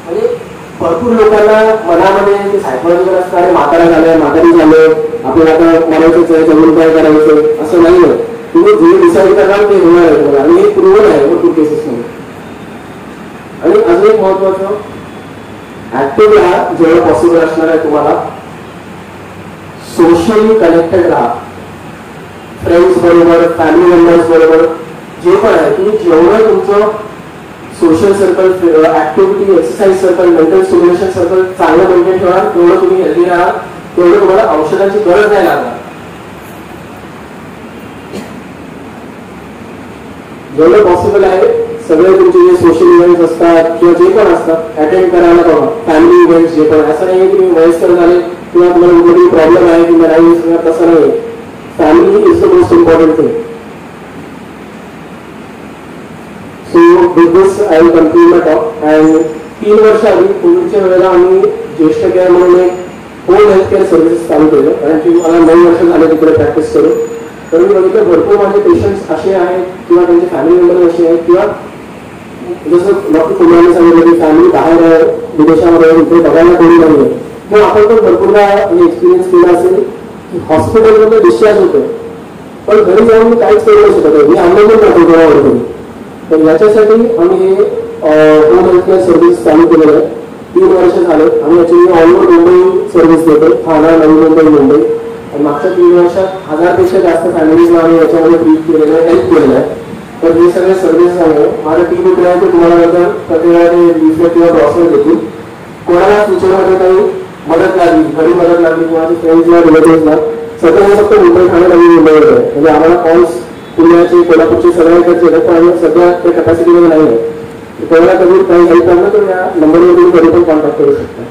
म्हणजे भरपूर लोकांना मनामध्ये सायकोलॉजिकल असतं, अरे म्हातारा झालंय, म्हातारी झालं, आपल्याला आता मरायचंच आहे, जमून काय करायचं, असं नाही आहे. तुम्ही जे डिसाईड करणार ते होणार आहे तुम्हाला, आणि हे प्रूव्हन आहे भरपूर केसेसमध्ये. आणि अजून एक महत्वाचं, ऍक्टिव्ह राहा जेवढं पॉसिबल असणार आहे तुम्हाला, सोशली कनेक्टेड राहा, फ्रेंड्स बरोबर, फॅमिली मेंबर्स बरोबर, जे पण आहे तुम्ही जेवढं तुमचं social circle, activity, exercise circle, mental stimulation circle चांगलं मेंटेन ठेवा, तेवढं तुम्ही हेल्दी राहा, तेवढं तुम्हाला औषधाची गरज नाही लागणार. जेवढं पॉसिबल आहे सगळे तुमचे जे सोशल इव्हेंट्स असतात किंवा जे पण असतात अटेंड करायला बघा. फॅमिली इव्हेंट्स जे पण, असं नाही की तुम्ही वयस्कर झाले किंवा तुम्हाला कुठेतरी प्रॉब्लेम आहे किंवा नाही, तसं नाही. Family is the most important thing. So with this I will conclude my talk. And 3 वर्ष आधी कोविडच्या वेळेला आम्ही ज्येष्ठ केअर म्हणून एक होम हेल्थ केअर सर्व्हिसेस चालू केलं, कारण की मला 9 वर्ष झाले तिकडे प्रॅक्टिस करून. तर मी बघितलं भरपूर माझे पेशंट्स असे आहेत किंवा त्यांचे फॅमिली मेंबर असे आहेत किंवा जसं डॉक्टर कुमारने सांगितलं की फॅमिली बाहेर आहे, विदेशामध्ये इथे बघायला कोणी नाही आहे. मग आपण पण भरपूरदा एक्सपिरियन्स केला असेल की हॉस्पिटलमध्ये डिस्चार्ज होतो पण घरी जाऊन मी काहीच करू नाही शकत, मी अनुभव करतो कोणावर. तर याच्यासाठी आम्ही हे होम हेल्थ केअर सर्व्हिस चालू केलेलं आहे. 3 वर्ष झाले. आम्ही actually all over Mumbai service देतो, ठाणा, नवी मुंबई, मुंबई. आणि मागच्या 3 वर्षात 1000पेक्षा जास्त फॅमिलीजला आम्ही याच्यामध्ये ट्रीट केलेलं आहे, हेल्प केलेलं आहे. तर हे सगळे सर्व्हिस आहे. माझं टीम इकडे आहे, ते तुम्हाला प्रत्येकाला ते लिफलेट किंवा ब्रॉशर देतील. कोणाला फ्युचरमध्ये काही मदत लागली, घरी मदत लागली किंवा फ्रेंड्सला, रिलेटिव्हला, सगळं फक्त मुंबई, ठाणे, नवी मुंबईवर आहे. म्हणजे आम्हाला कॉल्स पुण्याचे, कोल्हापूरचे सगळ्यांकडचे येतात, पण आम्ही सध्या त्या कॅपॅसिटीमध्ये नाही आहे. कोणाला कधी काही हेल्प लागलं तर या नंबरवरून कधी पण कॉन्टॅक्ट करू शकता.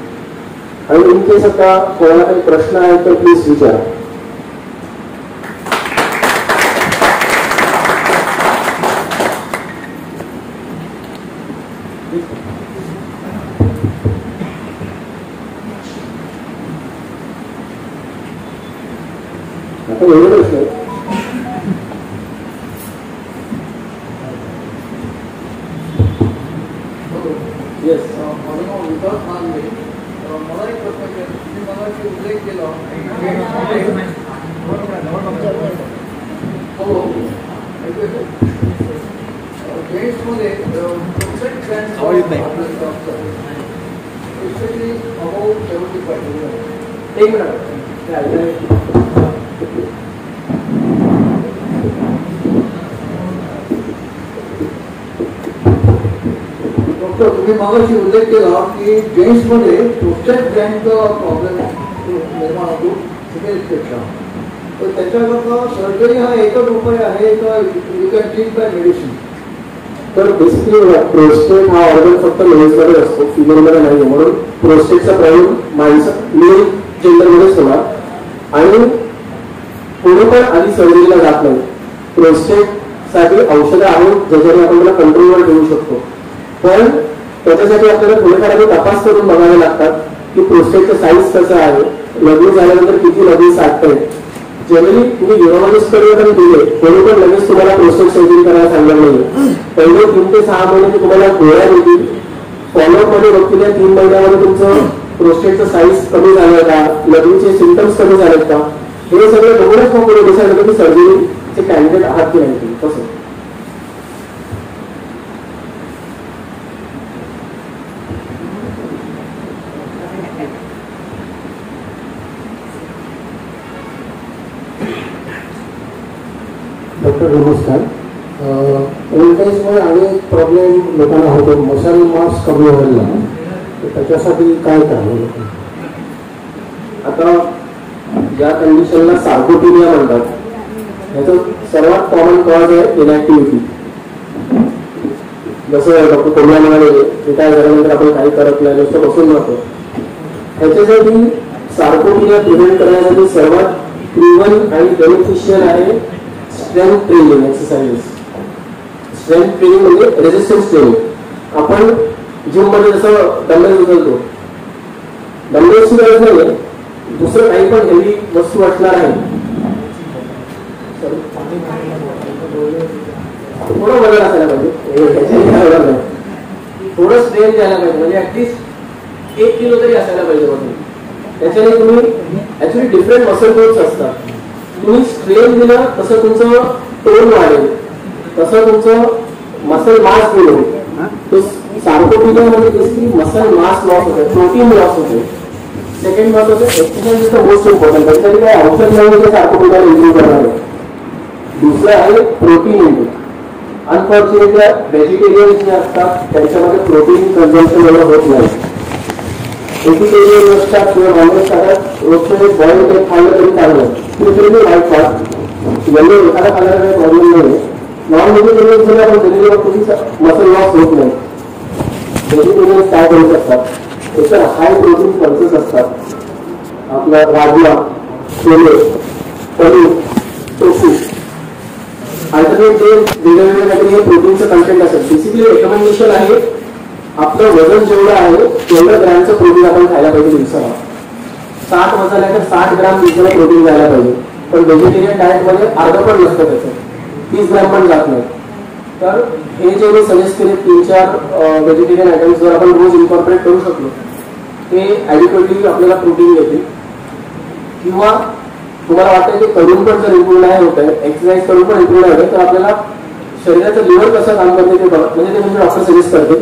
आणि इन केस आता कोणाला काही प्रश्न आहेत तर प्लीज विचारा. आता एवढं प्रश्न आहे. येस, मला एक प्रश्न तुम्ही मला उल्लेख केला जेंट्समध्ये स्पेशली अबाउट 75. एक मिनिट. तुम्ही मागाशी उल्लेख केला की जेंट्समध्ये प्रोस्टेट ग्लँडचा प्रॉब्लेम निर्माण होतो फिमेल्सपेक्षा, तर त्याच्याकरता सर्जरी हा एकच उपाय आहे का you can treat by medicine? तर बेसिकली प्रोस्टेट हा ऑर्गन फक्त मेल्समध्ये असतो, फिमेलमध्ये नाही. म्हणून प्रोस्टेटचा प्रॉब्लेम मेल जेंडरमध्येच होणार. आणि कोणी पण आधी सर्जरीला जात नाही. प्रोस्टेटसाठी औषधं आहेत ज्याच्याने आपण त्याला कंट्रोलवर ठेवू शकतो, पण त्याच्यासाठी आपल्याला थोडेफार आधी तपास करून बघावे लागतात की प्रोस्टेटचं साईज कसं आहे, लग्न झाल्यानंतर किती लग्न साधत आहेत. जनरली तुम्ही युरोलॉजिस्टकडे पण दिले, कोणी पण लगेच तुम्हाला प्रोस्टेट सर्जरी करायला सांगणार नाही. पहिले 3 ते 6 महिने तुम्हाला गोळ्या देतील, फॉलोअप मध्ये बघतील 3 महिन्यामध्ये तुमचं प्रोस्टेटचं साईज कमी झालंय का, लग्नचे सिम्पटम्स कमी झालेत का, हे सगळं बघूनच मग पुढे डिसाईड होतं की सर्जरीचे कॅन्डिडेट आहात की नाही. तसं डॉक्टर नमस्कार. ओल्ड एजमुळे अनेक प्रॉब्लेम लोकांना होतो, मसल मास कमी व्हायला, तर त्याच्यासाठी काय करावं लोकांना? आता या कंडिशनला सार्कोपिनिया म्हणतात. याचं सर्वात कॉमन कॉज आहे इनॅक्टिव्हिटी. जसं डॉक्टर कोमला म्हणाले रिटायर झाल्यानंतर आपण काही करत नाही, नुसतं बसून राहतो. ह्याच्यासाठी सार्कोपिनिया प्रिव्हेंट करण्यासाठी सर्वात प्रूव्हन आणि बेनिफिशियल आहे strength training exercises. Strength training म्हणजे रेजिस्टन्स ट्रेनिंग. आपण जिम मध्ये जसं डंबेल्स उचलतो, डंबेल्सची गरज नाही, दुसरं काही पण हेवी वस्तू असणार आहे. थोडं वजन असायला पाहिजे, थोडं स्ट्रेंथ द्यायला पाहिजे, म्हणजे ऍटलीस्ट 1 किलो तरी असायला पाहिजे वजन. त्याच्याने तुम्ही ऍक्च्युली डिफरंट मसल ग्रुप्स असतात. तुम्ही स्ट्रेन दिला तसं तुमचं टोन वाढेल, तसं तुमचं मसल मास गेल होईल. तो सार्कोपिनियामध्ये बेसिकली मसल मास लॉस होते, प्रोटीन लॉस होते. सेकंड महत्वाचं exercise is the most important. त्याच्यासाठी काय औषध नाही ते सार्कोपिनिया इम्प्रूव्ह करणार आहे. दुसरं आहे प्रोटीन इंटेक. अनफॉर्च्युनेटली व्हेजिटेरियन जे असतात त्यांच्यामध्ये प्रोटीन कन्झम्पशन एवढं होत नाही. व्हेजिटेरियन असतात किंवा नॉनव्हेज खातात, रोजचं एक बॉइल खाल्लं तरी चांगलं. वाईट खात म्हणजे एखादा खाण्याचा काही प्रॉब्लेम नाही, नॉन व्हेजिटेरियन्स मध्ये आपण कधी मसल लॉस होत नाही. व्हेजिटेरियन्स काय करू शकतात, एक तर हाय प्रोटीन पल्सेस असतात. आपलं rajma, chole, paneer, tofu, alternate day वेगवेगळ्या काहीतरी प्रोटीनचं कंटेंट असेल. बेसिकली रेकमेंडेशन आहे आपलं वजन जेवढं आहे तेवढं ग्रॅमचं प्रोटीन आपण खायला पाहिजे दिवसाला. 60 वजन आहे तर 60 ग्रॅम दिवसाला प्रोटीन जायला पाहिजे. पण व्हेजिटेरियन डाएटमध्ये अर्ध पण नसतं त्याचं, 30 ग्रॅम पण जात नाही. तर हे जे मी सजेस्ट केले 3-4 व्हेजिटेरियन आयटम्स जर आपण रोज इन्कॉर्पोरेट करू शकलो ते ॲडिक्वेटली आपल्याला प्रोटीन देतील. किंवा तुम्हाला वाटतं की करून पण जर इम्प्रूव्ह नाही होत आहे, एक्सरसाइज करून पण इम्प्रूव्ह नाही होत, तर आपल्याला शरीराचं लिव्हर कसं काम करते ते बघा, म्हणजे ते म्हणजे डॉक्टर सजेस्ट करते.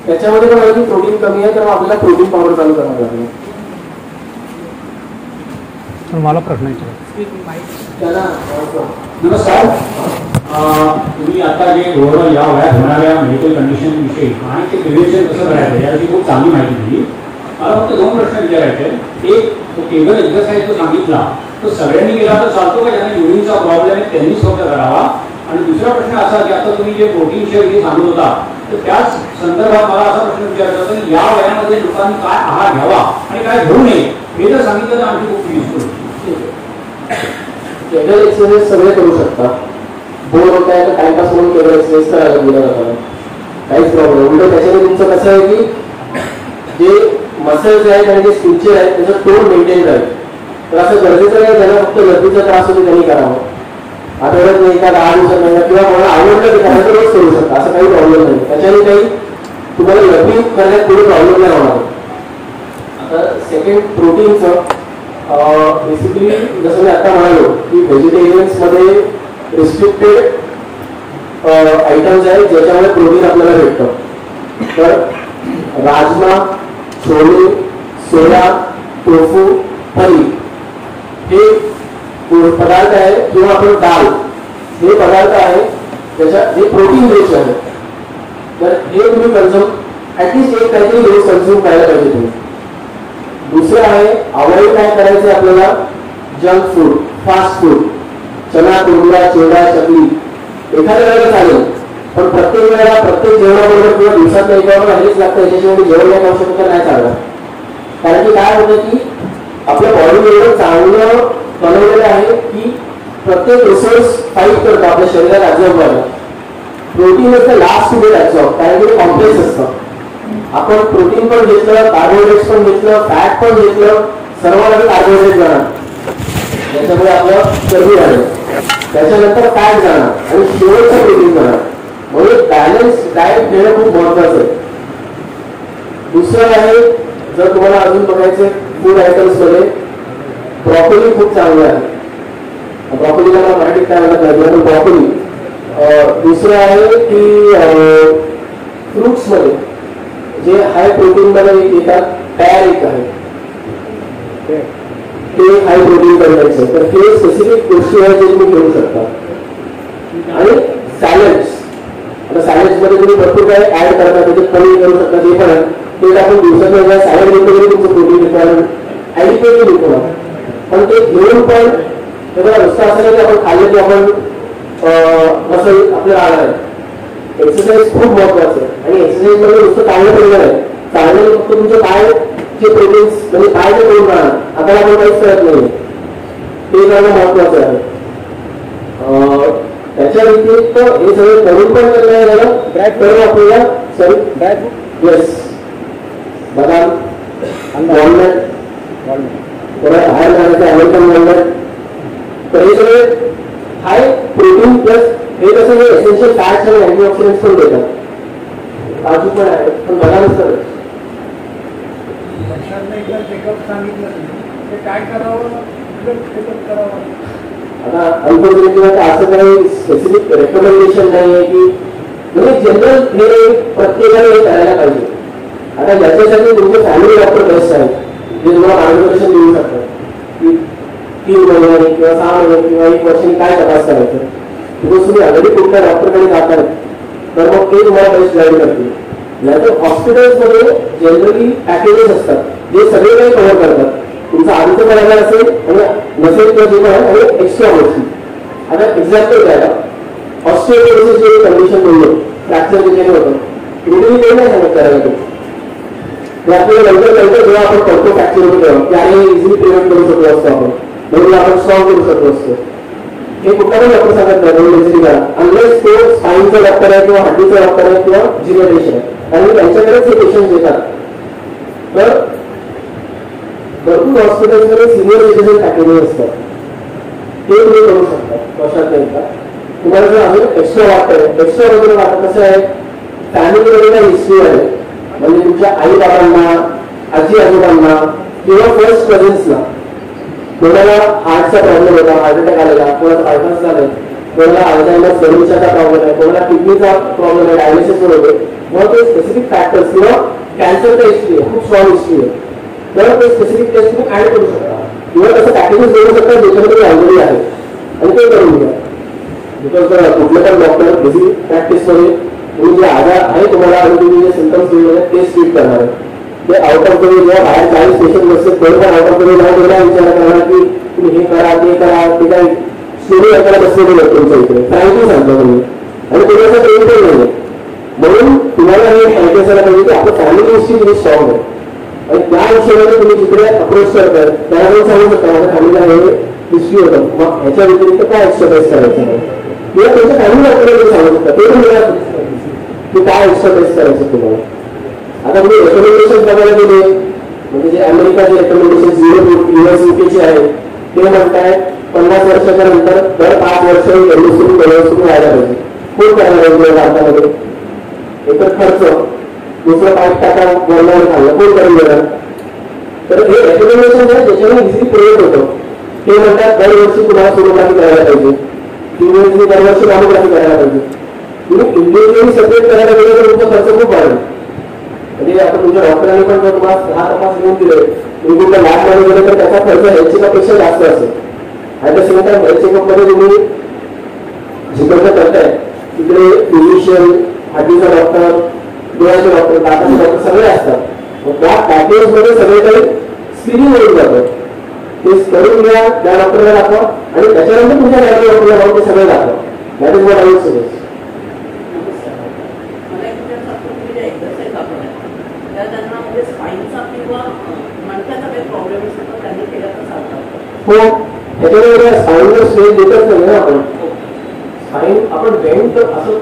त्याच्यामध्ये पण आहे की प्रोटीन कमी आहे तर आपल्याला प्रोटीन पावडर चालू करावं लागेल. मला प्रश्न त्याला नमस्कार. तुम्ही आता जे ओव्हरऑल या वयात होणाऱ्या मेडिकल कंडिशन विषयी आणि ते प्रिव्हेन्शन कसं करायचं याची खूप चांगली माहिती दिली. मला फक्त 2 प्रश्न विचारायचे. एक, तो केबल एक्झरसाइज जो सांगितला तो सगळ्यांनी केला तर चालतो का, ज्यांना युरिनचा प्रॉब्लेम आहे त्यांनीच फक्त करावा. आणि दुसरा प्रश्न असा की आता तुम्ही जे प्रोटीन शेअर हे सांगत होता तर त्याच संदर्भात मला असा प्रश्न विचारायचा होता की या वयामध्ये लोकांनी काय आहार घ्यावा आणि काय घेऊ नये हे जर सांगितलं तर आणखी खूप युजफुल. केबल एक्सरसाइज सगळे करू शकतात. बोर होत आहे तर टाइमपास म्हणून केबल एक्सरसाइज करायला दिलं जातं, काहीच प्रॉब्लेम. उलट त्याच्याने तुमचं कसं आहे की जे मसल्स आहेत आणि जे स्ट्रक्चर आहेत त्याचं टोन मेंटेन राहील. तर असं गरजेचं नाही ज्यांना फक्त गर्दीचा त्रास होतो त्यांनी करावं. आठवड्यात नाही का 10 दिवसात नाही किंवा मला आवडलं की करायचं रोज करू शकता, असं काही प्रॉब्लेम नाही. त्याच्याने काही तुम्हाला लर्निंग करण्यात पुढे प्रॉब्लेम नाही होणार. आता सेकंड प्रोटीनचं बेसिकली जसं मी आता म्हणालो की व्हेजिटेरियन्समध्ये रिस्ट्रिक्टेड आयटम्स आहेत ज्याच्यामुळे प्रोटीन आपल्याला भेटतं. तर राजमा, छोले, सोया, टोफू, पनीर हे पदार्थ आहे किंवा आपण डाळ हे पदार्थ आहे त्याच्या जे प्रोटीन रिच आहे. तर हे तुम्ही कन्झ्युम ऍटलिस्ट एक काहीतरी रोज कन्झ्युम करायला पाहिजे तुम्ही. दुसरं आहे अवॉइड काय करायचं आहे आपल्याला, जंक फूड, फास्ट फूड, चना, कुरमुरा, चिवडा, चकली एखाद्या वेळेला चालेल पण प्रत्येक वेळेला प्रत्येक जेवणाबरोबर किंवा दिवसात एकावर हल्लीच लागतं याच्याशिवाय जेवण नाही खाऊ शकत तर नाही चालणार. कारण की काय होतं की आपल्या बॉडी एवढं चांगलं बनवलेलं आहे की प्रत्येक रिसोर्स फाईट करतो आपल्या शरीरात ऍब्झॉर्ब व्हायला. प्रोटीन असतं लास्ट टू गेट ऍब्झॉर्ब, कारण की कॉम्प्लेक्स असतं. आपण प्रोटीन पण घेतलं, कार्बोहायड्रेट्स पण घेतलं, फॅट पण घेतलं, सर्वांना कार्बोहायड्रेट जाणार, त्याच्यामुळे आपलं चरबी वाढेल, त्याच्यानंतर फॅट जाणार आणि शेवटचं प्रोटीन जाणार. म्हणून बॅलन्स डाएट घेणं खूप महत्वाचं आहे. दुसरं आहे जर तुम्हाला अजून बघायचं फूड आयटम्स मध्ये ब्रॉकोली खूप चांगलं आहे. ब्रॉकोलीला मला मराठीत काय म्हणत नाही पण ब्रॉकोली. दुसरं आहे की फ्रुट्स मध्ये जे हाय प्रोटीन मध्ये येतात पॅर एक आहे ते हाय प्रोटीन कंटेंट्स आहे. तर ते स्पेसिफिक गोष्टी आहेत जे तुम्ही घेऊ शकता. आणि सॅलड्स, आता सॅलड्स मध्ये तुम्ही भरपूर काय ऍड करता, त्याचे पनीर करू शकता, जे पण आहे ते आपण दिवसात सॅलड घेतो तरी तुमचं प्रोटीन रिक्वायरमेंट ऍडिक्वेटली घेतो. पण ते घेऊन पण तेव्हा नुसतं असं नाही की आपण खाल्लं की आपण मसल आपल्याला आला आहे. एक्सरसाइज खूप महत्वाचं आहे आणि एक्सरसाइज मध्ये नुसतं चांगलं पडलं नाही, चांगलं फक्त तुमचं काय जे प्रोटीन्स म्हणजे काय ते करून राहणार आता आपण काहीच करत नाही ते करणं महत्वाचं आहे. त्याच्या व्यतिरिक्त हे सगळं करून पण नाही झालं तर आपल्याला सॉरी ड्रायफ्रूट येस बदाम, वॉलनट, कोणाला बाहेर जाण्याचं अमेरिकन वॉलनट, तर हे सगळे हाय प्रोटीन प्लस हे कसं हे एसेन्शियल फॅट्स आणि अँटीऑक्सिडंट्स पण देतात. काजू पण आहे पण बदामच तर काय करावं आता अल्पसंख्याक असं काही स्पेसिफिक रेकमेंडेशन नाही आहे की म्हणजे जनरल हे प्रत्येकाने हे करायला पाहिजे. आता याच्यासाठी तुमचे फॅमिली डॉक्टर बेस्ट आहेत जे तुम्हाला मार्गदर्शन देऊ शकतात की 3 महिन्याने किंवा 6 महिन्याने किंवा 1 वर्षाने काय तपास करायचं. बिकॉज तुम्ही ऑलरेडी कुठल्या डॉक्टरकडे जात आहेत तर मग ते तुम्हाला बेस्ट गाईड करतील. नाहीतर हॉस्पिटल्समध्ये जनरली पॅकेजेस असतात जे सगळे काही कव्हर करतात. तुमचं आधीचं करायला असेल आणि नसेल किंवा जे पण आहे आणि एक्स्ट्रा गोष्टी. आता एक्झाम्पल द्यायला ऑस्टिओपोरोसिस जे कंडिशन बोललो, फ्रॅक्चर ज्याने होतं, रुटीन काही नाही सांगत करायला ते. आपल्याला नंतर जेव्हा आपण करतो फ्रॅक्चर होतो तेव्हा की अरे इझिली प्रिव्हेंट करू शकतो असतो आपण, म्हणून आपण स्ट्रॉंग करू शकतो असतो. हे कुठला पण डॉक्टर सांगत नाही म्हणून डेन्सिटी करा, अनलेस तो स्पाईनचा डॉक्टर आहे किंवा हड्डीचा डॉक्टर आहे किंवा जिरियाट्रिशियन आहे, कारण त्यांच्याकडेच हे पेशंट येतात. तर भरपूर हॉस्पिटल्समध्ये सिनियर सिटीझन पॅकेजेस असतात, ते तुम्ही करू शकता वर्षात एकदा. तुम्हाला जर अजून एक्स्ट्रा वाटतंय, एक्स्ट्रा वगैरे वाटत कसं आहे, फॅमिलीमध्ये काही हिस्ट्री आहे, म्हणजे तुमच्या आई बाबांना, आजी आजोबांना किंवा फर्स्ट कझिन्सला कोणाला हार्टचा प्रॉब्लेम होता, हार्ट अटॅक आलेला, कोणाला बायपास झालं, कोणाला अल्झायमर डिमेन्शियाचा प्रॉब्लेम आहे, कोणाला किडनीचा प्रॉब्लेम आहे, डायलिसिस होते, मग ते स्पेसिफिक फॅक्टर्स किंवा कॅन्सरचा हिस्ट्री आहे, खूप स्ट्रॉंग हिस्ट्री आहे, तर ते स्पेसिफिक टेस्ट तुम्ही ऍड करू शकता किंवा तसं पॅकेजेस देऊ शकता ज्याच्यामध्ये ऑलरेडी आहे आणि ते करून घ्या. बिकॉज कुठले पण डॉक्टर बेसिक प्रॅक्टिसमध्ये तुम्ही जे आजार आहे तुम्हाला आणि तुम्ही जे सिम्पटम्स दिलेले आहेत ते ट्रीट करणार आहे. ते आउट ऑफ द वे जेव्हा बाहेर 40 पेशंट असते तेव्हा आउट ऑफ द वे जाऊन विचार करणार की तुम्ही हे करा ते करा, ते काही स्टोरी ऐकायला बसलेले लोक तुमच्या इकडे फ्रँकली सांगतो तुम्ही, आणि तुम्हाला ट्रेन पण नाही. म्हणून तुम्हाला हे माहिती असायला पाहिजे की आपलं फॅमिली हिस्ट्री किती स्ट्रॉंग आहे, आणि त्या हिशोबाने तुम्ही जिकडे अप्रोच करताय त्याला पण सांगू शकता माझ्या फॅमिलीला हे हिस्ट्री होतं, मग ह्याच्या व्यतिरिक्त काय एक्सरसाइज करायचं किंवा त्यांच्या फॅमिली डॉक्टरला सांगू शकता ते पण की काय एक्सरसाइज करायचं तुम्हाला. आता तुम्ही रेकमेंडेशन बघायला गेले म्हणजे जे अमेरिकाचे रेकमेंडेशन US UK आहे ते म्हणताय 50 वर्षाच्या नंतर दर 5 वर्ष एंडोस्कोपी कोलोनोस्कोपी व्हायला पाहिजे. कोण करणार आहे भारतामध्ये? एकच खर्च, दुसरं 5 टाका वरणावर खाल्लं, कोण करून देणार? तर हे रेकमेंडेशन आहे ज्याच्याने इझिली प्रोव्हाइड होतं. ते म्हणतात दरवर्षी तुम्हाला सोनोग्राफी करायला पाहिजे, 3 वर्षी दरवर्षी मॅमोग्राफी करायला पाहिजे. तुम्ही इंडिव्हिज्युअली सेपरेट करायला गेलं तर तुमचा खर्च खूप वाढेल. म्हणजे आपण तुमच्या डॉक्टरांनी पण जर तुम्हाला 10 तपास घेऊन दिले, तुम्ही तुमच्या लॅबमध्ये गेले तर त्याचा खर्च हेल्थ चेकअपपेक्षा जास्त असेल. At the same time health चेकअपमध्ये तुम्ही जिकडे करताय तिकडे फिजिशियन, हड्डीचा डॉक्टर, डोळ्याचे डॉक्टर, दाताचे डॉक्टर सगळे असतात. मग त्या पॅकेजमध्ये सगळे काही स्क्रीनिंग होऊन जातं. ते करून घ्या, त्या डॉक्टरला दाखवा आणि त्याच्यानंतर तुमच्या डॉक्टरला जाऊन ते सगळे दाखवा. That is what I would suggest. हो, त्याच्यामुळे स्पाईनला स्ट्रेस देतच नाही ना आपण. स्पाईन आपण बेंड तर असं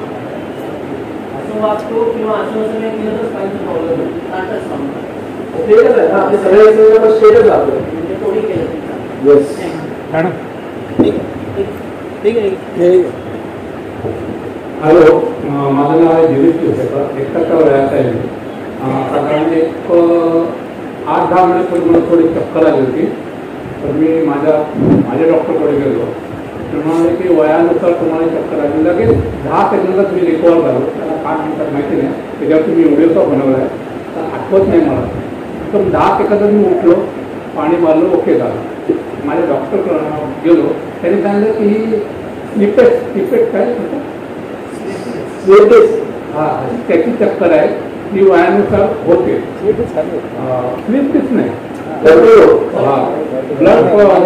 वाचतो किंवा असं असं नाही केलं तर स्पाईनचा प्रॉब्लेम आहे. आपले सगळे स्ट्रेटच लागतो. थोडी केलं. येस ठीक आहे. हॅलो, माझं नाव आहे दिलीप जोसेकर, 71 वयाचा आहे. साधारण 8-10 मिनिट मला थोडी चक्कर आली होती. तर मी माझ्या डॉक्टरकडे गेलो. ते म्हणाले की वयानुसार तुम्हाला चक्कर आली, लगेच 10 सेकंदात तुम्ही रिकवर झालो. त्याला काय म्हणतात माहिती नाही, त्याच्यावर तुम्ही व्हिडिओचा बनवला आहे तर आठवत नाही मला. तर 10 सेकंदात मी उठलो, पाणी मारलं, ओके झालं. माझ्या डॉक्टरकडे गेलो, त्यांनी सांगितलं की ही स्लिपेट काय हां त्याची चक्कर आहे, ती वयानुसार होते. स्लिपच नाही, ब्लड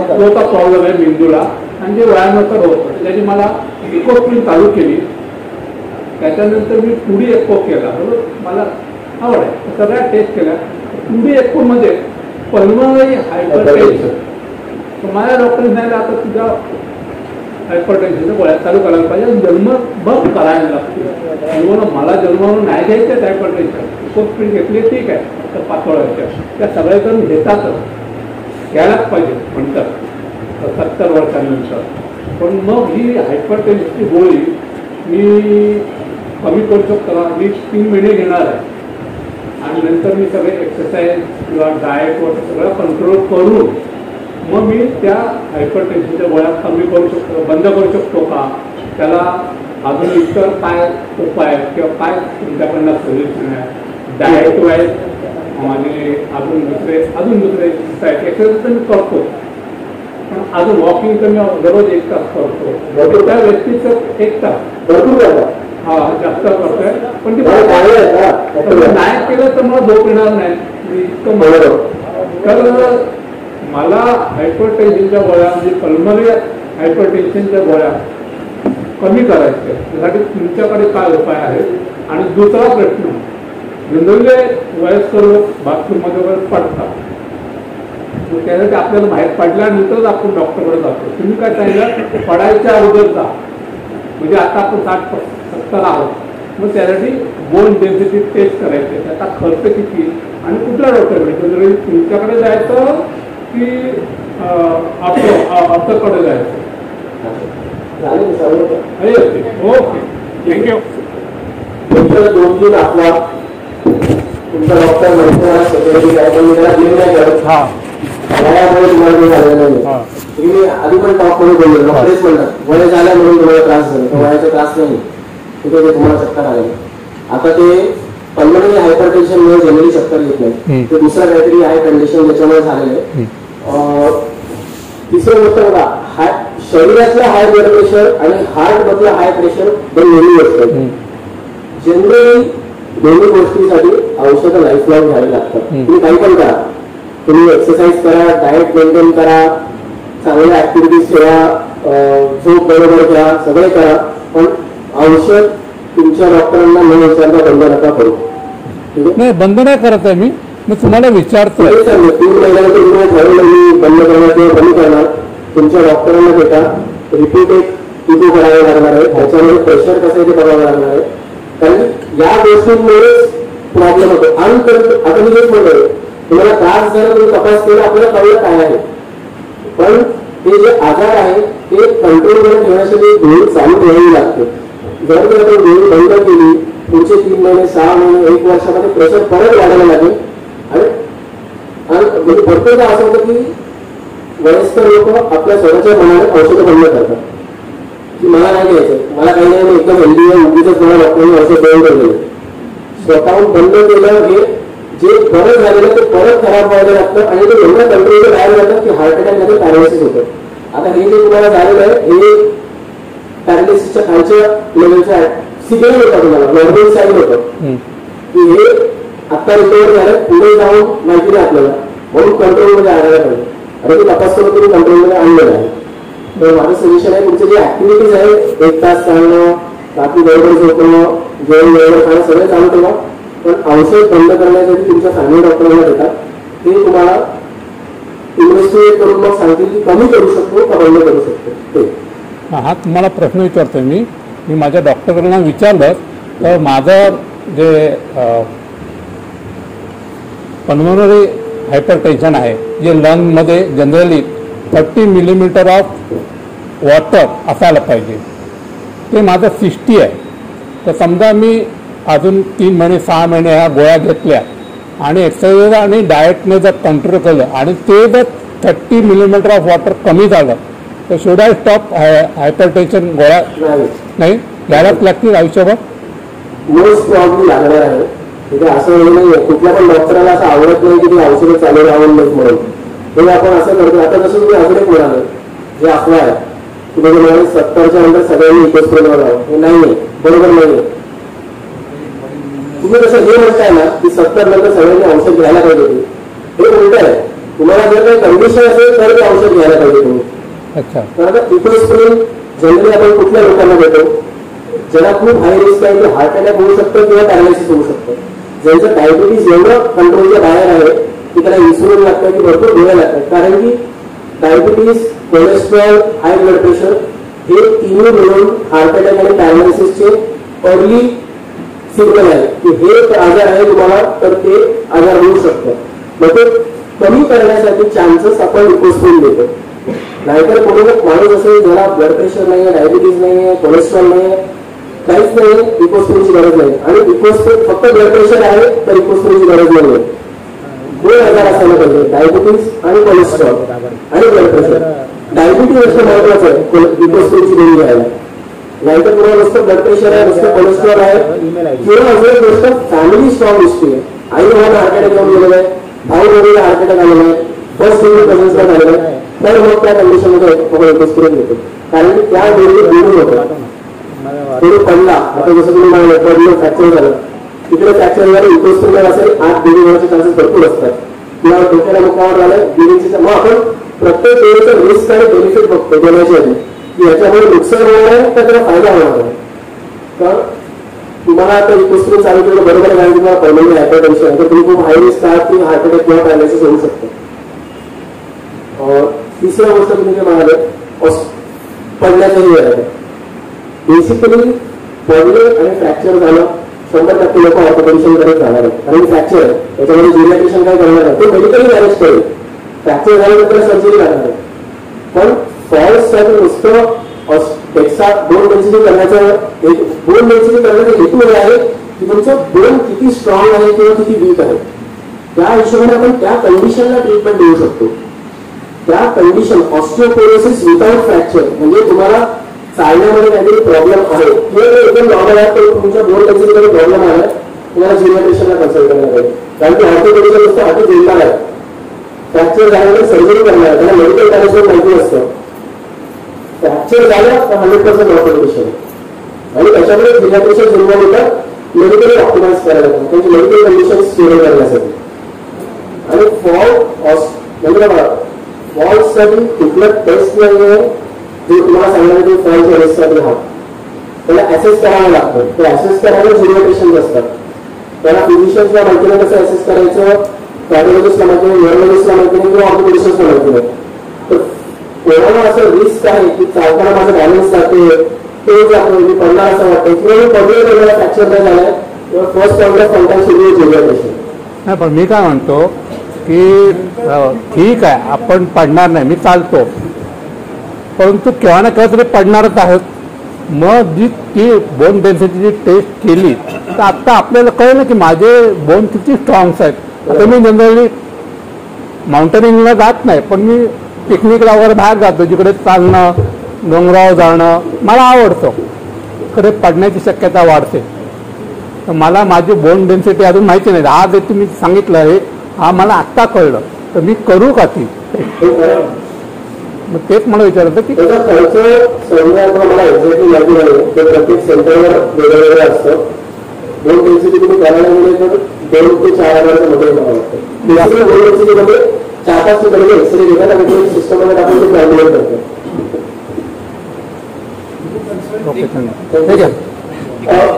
फ्लोचा प्रॉब्लेम आहे मेंदूला आणि जे वयानुसार होतं. त्याची मला इको स्क्रीन चालू केली, त्याच्यानंतर मी 2D एक्को केला. बरोबर, मला आवड आहे, सगळ्या टेस्ट केल्या. 2D एक्कोमध्ये pulmonary hypertension. माझ्या डॉक्टरने सांगितलं आता तुझ्या हायपरटेन्शनच्या गोळ्या चालू करायला पाहिजे, जन्म बघ करायला लागतो. मला जन्मावरून नाही घ्यायचं हायपरटेन्शन. इको स्क्रीन घेतली ठीक आहे, तर पातळायच्या त्या सगळेजण घेतातच, घ्यायलाच पाहिजे म्हणतात 70 वर्षांनंतर. पण मग ही हायपरटेन्शनची गोळी मी कमी करू शकतो. मी 3 महिने घेणार आहे आणि नंतर मी सगळे एक्सरसाइज किंवा डाएटवर सगळं कंट्रोल करून मग मी त्या हायपरटेन्शनच्या गोळ्या कमी करू शकतो, बंद करू शकतो का, त्याला अजून इतर काय उपाय किंवा काय तुमच्याकडनं सोल्युशन आहे. डाएट वाईज माझे अजून दुसरे एक्सरसाइज तर मी करतो, पण अजून वॉकिंग तर मी दररोज 1 तास करतो. त्या व्यक्तीचं 1 तास भरपूर हा जास्त करतोय, पण ती नाही केलं तर मला झोप येणार नाही इतकं बरोबर. तर मला हायपरटेन्शनच्या गोळ्या म्हणजे पल्मनरी हायपरटेन्शनच्या गोळ्या कमी करायचे त्यासाठी तुमच्याकडे काय उपाय आहेत. आणि दुसरा प्रश्न, जनरली वयस्कर लोक बाथरूममध्ये वगैरे पडतात, त्यासाठी आपल्याला बाहेर पडल्यानंतरच आपण डॉक्टरकडे जातो. तुम्ही काय सांगितलं, पडायच्या अगोदर जा, म्हणजे आता आपण 60-70 आहोत, मग त्यासाठी बोन डेन्सिटी टेस्ट करायचे, त्याचा खर्च किती आणि कुठल्या डॉक्टरकडे, जनरली तुमच्याकडे जायचं की ऑर्थोकडे जायचं. Okay, thank you. तुमच्या 2-3 आपला तुमचा डॉक्टर म्हणतो सेक्रेटरी काय पण त्याला क्लेम नाही करत. वयामुळे तुम्हाला झालेलं नाही. तुम्ही आधी पण टॉप मध्ये बोलले, डॉक्टरच म्हणतात वय झाल्या म्हणून तुम्हाला त्रास झाला, वयाचा त्रास नाही, ठीक आहे, तुम्हाला चक्कर आले. आता ते पल्मोनरी हायपरटेन्शनमुळे जनरली चक्कर येत नाही, ते दुसरं काहीतरी आहे कंडिशन ज्याच्यामुळे झालेलं आहे. तिसरी गोष्ट बघा, शरीरातलं हाय ब्लड प्रेशर आणि हार्ट मधलं हाय प्रेशर दोन वेगळी असतात. जनरली दोन्ही गोष्टीसाठी औषधं लाईफ लॉंग घ्यावी लागतात. तुम्ही काही पण करा, तुम्ही एक्सरसाइज करा, डाएट मेंटेन करा, चांगल्या ऍक्टिव्हिटीज ठेवा, झोप बरोबर घ्या, सगळे करा, पण औषध तुमच्या डॉक्टरांना न विचारता बंद नका करू. नाही, बंद नाही करत आहे मी तुम्हाला विचारतोय. 3 महिन्यानंतर तुम्ही ठरवलं मी बंद करणार किंवा कमी करणार, तुमच्या डॉक्टरांना भेटा, रिपीट इको करावे लागणार आहे, त्याच्यामध्ये प्रेशर कसं आहे ते बघावं लागणार आहे. कारण या गोष्टींमुळेच प्रॉब्लेम होतो. आणि आता मी हेच म्हणतोय, तुम्हाला त्रास झाला, तुम्ही तपास केला, आपल्याला कळलं काय आहे, पण ते जे आजार आहे ते कंट्रोलमध्ये ठेवण्यासाठी गोळी चालू ठेवावी लागते. जर तुम्ही आपण गोळी बंद केली, पुढचे 3 महिने 6 महिने 1 वर्षामध्ये प्रेशर परत वाढायला लागेल. आणि म्हणजे प्रत्येक असं होतं की वयस्कर लोक आपल्या स्वतःच्या मनाने औषधं बंद करतात की मला नाही घ्यायचं, मला काही नाही, एकदम हेल्दी आहे, उगीच मला डॉक्टरने औषध बंद केलेलं. स्वतःहून बंद केलं हे जे बरं झालेलं ते परत खराब व्हायला लागतं आणि ते एवढं कंट्रोलच्या बाहेर जातात की हार्ट अटॅक मध्ये पॅरालिसिस होतं. आता हे जे तुम्हाला झालेलं आहे हे पॅरालिसिसच्या खालच्या लेवलचं सिग्नल होता, तुम्हाला नॉर्मल साईन होतं की हे आता रिकवर झालं, पुढे जाऊन माहिती नाही आपल्याला, म्हणून कंट्रोलमध्ये आणायला पाहिजे. आणि ते तपास करून तुम्ही कंट्रोलमध्ये आणलेलं आहे. तर माझं सजेशन आहे, तुमचे जे ऍक्टिव्हिटीज आहेत, 1 तास चालणं, रात्री बरोबर झोपणं, जेवण वेळेवर खाणं, सगळं चालू ठेवा, पण औषध बंद करण्यासाठी तुमच्या फॅमिली डॉक्टरांना देतात, ते तुम्हाला इन्व्हेस्टिगेट करून मग सांगतील की कमी करू शकतो का बंद करू शकतो. ते हा तुम्हाला प्रश्न विचारतोय मी माझ्या डॉक्टरांना विचारलं तर माझं जे पल्मोनरी हायपरटेन्शन आहे, जे लंगमध्ये जनरली 30 मिलीमीटर ऑफ वॉटर असायला पाहिजे, ते माझं 60 आहे. तर समजा मी अजून 3 महिने 6 महिने ह्या गोळ्या घेतल्या आणि एक्सरसाइज आणि डाएटने जर कंट्रोल केलं आणि ते जर 30 मिलीमीटर ऑफ वॉटर कमी झालं तर शुड आय स्टॉप हायपरटेन्शन गोळ्या? नाही, घ्यायलाच लागतील आयुष्यभर. मोस्ट प्रॉब्लेम लागणार आहे. म्हणजे असं नाही, कुठल्या पण डॉक्टराला असं आवडत नाही की ते औषधं चालू राहून म्हणून हे आपण असं करतो. आता जसं तुम्ही अजून एक म्हणाले जे अफवा आहे की म्हणजे 70च्या नंतर सगळ्यांनी इकोस्प्रेनवर राहावं, हे नाही, बरोबर नाही. तुम्ही जसं हे म्हणताय ना की 70 नंतर सगळ्यांनी औषध घ्यायला पाहिजे, हे उलट आहे. तुम्हाला जर काही कंडिशन असेल तर ते औषध घ्यायला पाहिजे तुम्ही. तर आता इकोस्प्रेन जनरली आपण कुठल्या लोकांना देतो, ज्याला खूप हाय रिस्क आहे, की हार्ट अटॅक होऊ शकतो किंवा पॅरालिसिस होऊ शकतं, ज्यांचं डायबिटीज एवढं कंट्रोलच्या बाहेर आहे की त्याला इन्सुलिन लागतं की भरपूर गोळ्या लागतात. कारण की diabetes, cholesterol, high blood pressure हे तिन्ही मिळून हार्ट अटॅक आणि पॅरालिसिसचे अर्ली सिग्नल आहे की हे आजार आहे तुम्हाला, तर ते आजार होऊ शकतं. मग ते कमी करण्यासाठी चान्सेस आपण इकोस्प्रेन देतो. नाहीतर कोणी माणूस असेल ज्याला ब्लड प्रेशर नाही आहे, डायबिटीज नाही आहे, कोलेस्ट्रॉल नाही आहे, काहीच नाही, इकोस्प्रेनची गरज नाही. आणि इकोस्प्रेन फक्त ब्लड प्रेशर आहे तर इकोस्प्रेनची गरज नाही आहे. 2 आजार असायला पाहिजे, डायबिटीज आणि कोलेस्ट्रॉल आणि ब्लड प्रेशर. डायबिटीज असं महत्वाचं आहे इकोस्प्रेनची गोळी घ्यायला. नाहीतर तुम्हाला नुसतं ब्लड प्रेशर आहे, नुसतं कोलेस्ट्रॉल आहे, किंवा अजून एक गोष्ट फॅमिली स्ट्रॉंग हिस्ट्री आहे. आई बाबांना हार्ट अटॅक येऊन गेलेला आहे, भाऊ बहिणीला हार्ट अटॅक आलेला आहे, फर्स्ट सिंगल कझन्सला झालेला आहे, तर मग त्या कंडिशनमध्ये आपण इकोस्प्रेन घेतो. कारण की त्या गोळी दूर होतं. थोडं पडला, आता जसं तुम्ही म्हणाले पडलं, फ्रॅक्चर झालं, तिकडे फ्रॅक्चर झालं, इकोस्प्रेन असेल 8 ब्लिडिंग होण्याचे चान्सेस भरपूर असतात. किंवा डोक्याला मुखावर झालं ब्लिडिंगचे. मग आपण प्रत्येक वेळेचं रिस्क आणि बेनिफिट बघतो देण्याच्या आधी की याच्यामुळे नुकसान होणार आहे तर त्याला फायदा होणार आहे. तर तुम्हाला आता इकोस्ट्रीम चालू केलं बरोबर आहे, कारण तुम्हाला पहिल्यांदा हायपरटेन्शन तर तुम्ही खूप हाय रिस्क आहात की हार्ट अटॅक किंवा पॅरालिसिस होऊ शकतो. तिसऱ्या गोष्ट तुम्ही जे म्हणाले पडण्याचाही वेळ आहे. बेसिकली पडले आणि फ्रॅक्चर झालं 100% लोक ऑर्थोपेडिशन करत जाणार आहेत. आणि फ्रॅक्चर आहे त्याच्यामध्ये जिरियाट्रिशियन काय करणार आहे, ते मेडिकली मॅनेज करेल. फ्रॅक्चर झाल्यानंतर सर्जरी करणार आहे. पण फॉल्ससाठी नुसतं बोन डेन्सिटी करण्याचा हेतू हे आहे की तुमचं बोन किती स्ट्रॉंग आहे किंवा किती वीक आहे. त्या हिशोबाने आपण त्या कंडिशनला ट्रीटमेंट देऊ शकतो. त्या कंडिशन ऑस्टिओपोरोसिस विदाउट फ्रॅक्चर म्हणजे तुम्हाला चालण्यामध्ये काहीतरी प्रॉब्लेम आहे हे एकदम नॉर्मल आहे, तर तुमच्या बोन डेन्सिटीमध्ये प्रॉब्लेम आला तुम्हाला जिरियाट्रिशियनला कन्सल्ट करणार आहे. कारण की ऑर्थोपेडिशन नुसतं हाती जोडणार आहे. फ्रॅक्चर झाल्यानंतर सर्जरी करणार आहे, त्याला मेडिकल मॅनेजमेंट माहिती असतं. फ्रॅक्चर झालं तर 100% ऑर्थोपेडिशन आणि त्याच्यामध्ये जिरियाट्रिशियन इन्व्हॉल्व होतात मेडिकली ऑप्टिमाइज करायला त्यांची मेडिकल कंडिशन स्टेबल करण्यासाठी. आणि म्हणजे फॉल्ससाठी कुठलं टेस्ट नाही आहे जे तुम्हाला सांगण्यासाठी फॉल्स अरेस्टसाठी हा त्याला ऍसेस करावं लागतं. ते ऍसेस करायला जिरियाट्रिशियन्स असतात. त्याला फिजिशियन्सला माहिती नाही कसं ऍसेस करायचं, कार्डिओलॉजिस्टला माहिती नाही, न्यूरोलॉजिस्टला माहिती नाही किंवा ऑर्थोपेडिशियन्सला माहिती नाही. तर कोणाला असं रिस्क आहे की चालताना माझं बॅलन्स जाते ते जातो मी पडणार असं वाटतं किंवा मी पडले वेगळा फ्रॅक्चर नाही झालाय किंवा फर्स्ट पॉईंट ऑफ कॉन्टॅक्ट सुरू जिरियाट्रिशियन. नाही पण मी काय म्हणतो की ठीक आहे आपण पडणार नाही, मी चालतो, परंतु केव्हा ना केव्हा तरी पडणारच आहोत. मग जी ती बोन डेन्सिटीची टेस्ट केली तर आता आपल्याला कळलं की माझे बोन किती स्ट्रॉंग्स आहेत. आता मी जनरली माउंटेनिंगला जात नाही, पण मी पिकनिकला वगैरे बाहेर जातो जिकडे चालणं डोंगरावर जाणं मला आवडतं. कडे पडण्याची शक्यता वाढते. तर मला माझी बोन डेन्सिटी अजून माहिती नाही. आज तुम्ही सांगितलं आहे हा मला आत्ता कळलं, तर मी करू का ती? मग तेच मला विचारायचं की त्याचा खर्च समजा मला एक्झॅक्टली माहिती नाही, ते प्रत्येक सेंटरवर वेगवेगळं असतं. बोन डेन्सिटी तुम्ही करायला गेले तर 2 ते 4,000 मध्ये मला वाटतं. बोन डेन्सिटीमध्ये 4-5 ठिकाणी एक्सरे घेतात आणि ते सिस्टममध्ये टाकून ते कॅल्क्युलेट करतात. Okay thank you. ठीक आहे.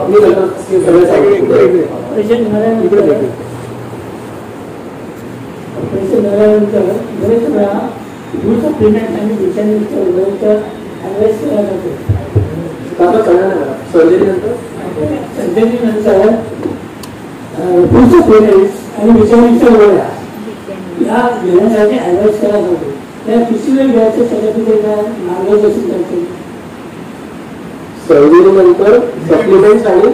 मी सगळे सांगितलं बरेच वेळा पुढचं पेमेंट आणि विचारांचं ॲडवाइस केला जातो. सर्जरीनंतर पुढचं पेमेंट आणि विचारांच्या वेळा या घेण्यासाठी ॲडवाइस केला जातो. त्या किती वेळ घ्यायचं त्याच्याबद्दल मार्गदर्शन करते. सर्जरीनंतर सप्लिमेंट्स आणि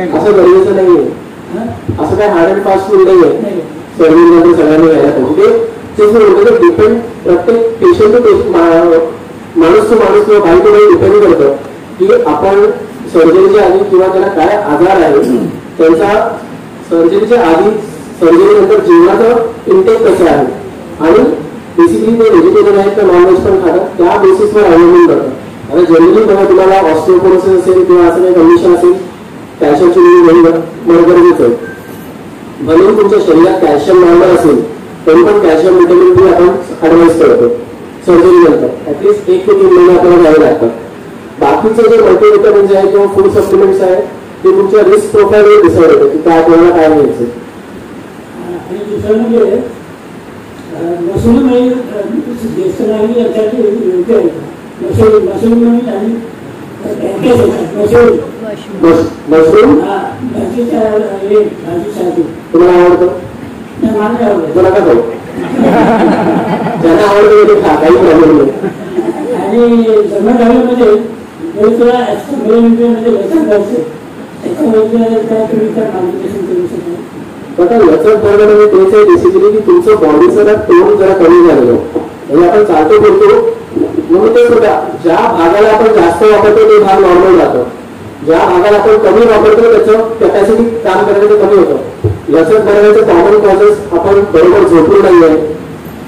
असं गरजेचं नाहीये. असं काय हार्ड अँड फास्ट फूड नाहीये. सर्जरीनंतर सगळ्यांनी घ्यायला पाहिजे. ते डिपेंड प्रत्येक पेशंट माणूस तो माणूस किंवा बाई तो बाई डिपेंड करतं की आपण सर्जरीच्या आधी किंवा त्याला काय आजार आहे त्यांचा सर्जरीच्या आधी सर्जरीनंतर जीवनाचं इंटेक कसं आहे आणि बेसिकली ते व्हेजिटेरियन आहेत तर नॉनव्हेज पण खातात त्या बेसिसवर अवलंबून करतात. आता जनरली बघा तुम्हाला ऑस्टिओपोरोसिस असेल किंवा असं काही कंडिशन असेल कॅल्शियमची मग गरजेचं आहे. भले तुमच्या शरीरात कॅल्शियम नॉर्मल असेल तरी पण कॅल्शियम व्हिटॅमिन डी आपण ऍडवाइस करतो सर्जरीनंतर ऍटलीस्ट 1 ते 3 महिने आपल्याला घ्यावे लागतात. बाकीचे जे मल्टीव्हिटॅमिन्स आहे किंवा फूड सप्लिमेंट्स आहे ते तुमच्या रिस्क प्रोफाईलवर डिसाईड होते की काय कोणाला काय घ्यायचं. आणि दुसरं म्हणजे मशरूम ज्येष्ठ नागरिक यासाठी योग्य आहे. मशरूम आणि मशरूम भाजीसाठी तुम्हाला आवडतं? तुला का खाऊ त्यांना आवडतं ते खा, काही प्रॉब्लेम नाही. आणि जन्मगावीमध्ये म्हणजे व्यसन करते त्याच्यामध्ये काय तुम्ही काय मार्गदर्शन करू शकता? आता लचक भरणं म्हणजे तेच आहे बेसिकली की तुमचं बॉडीचं टोन जरा कमी झालेलं. म्हणजे आपण चालतो बोलतो म्हणून तेच होतं ज्या भागाला आपण जास्त वापरतो ते भाग नॉर्मल राहतो. ज्या भागाला आपण कमी वापरतो त्याचं कॅपॅसिटी काम करायचं कमी होतं. लचक भरण्याचे कॉमन कॉजेस आपण बरोबर झोपून नाहीये,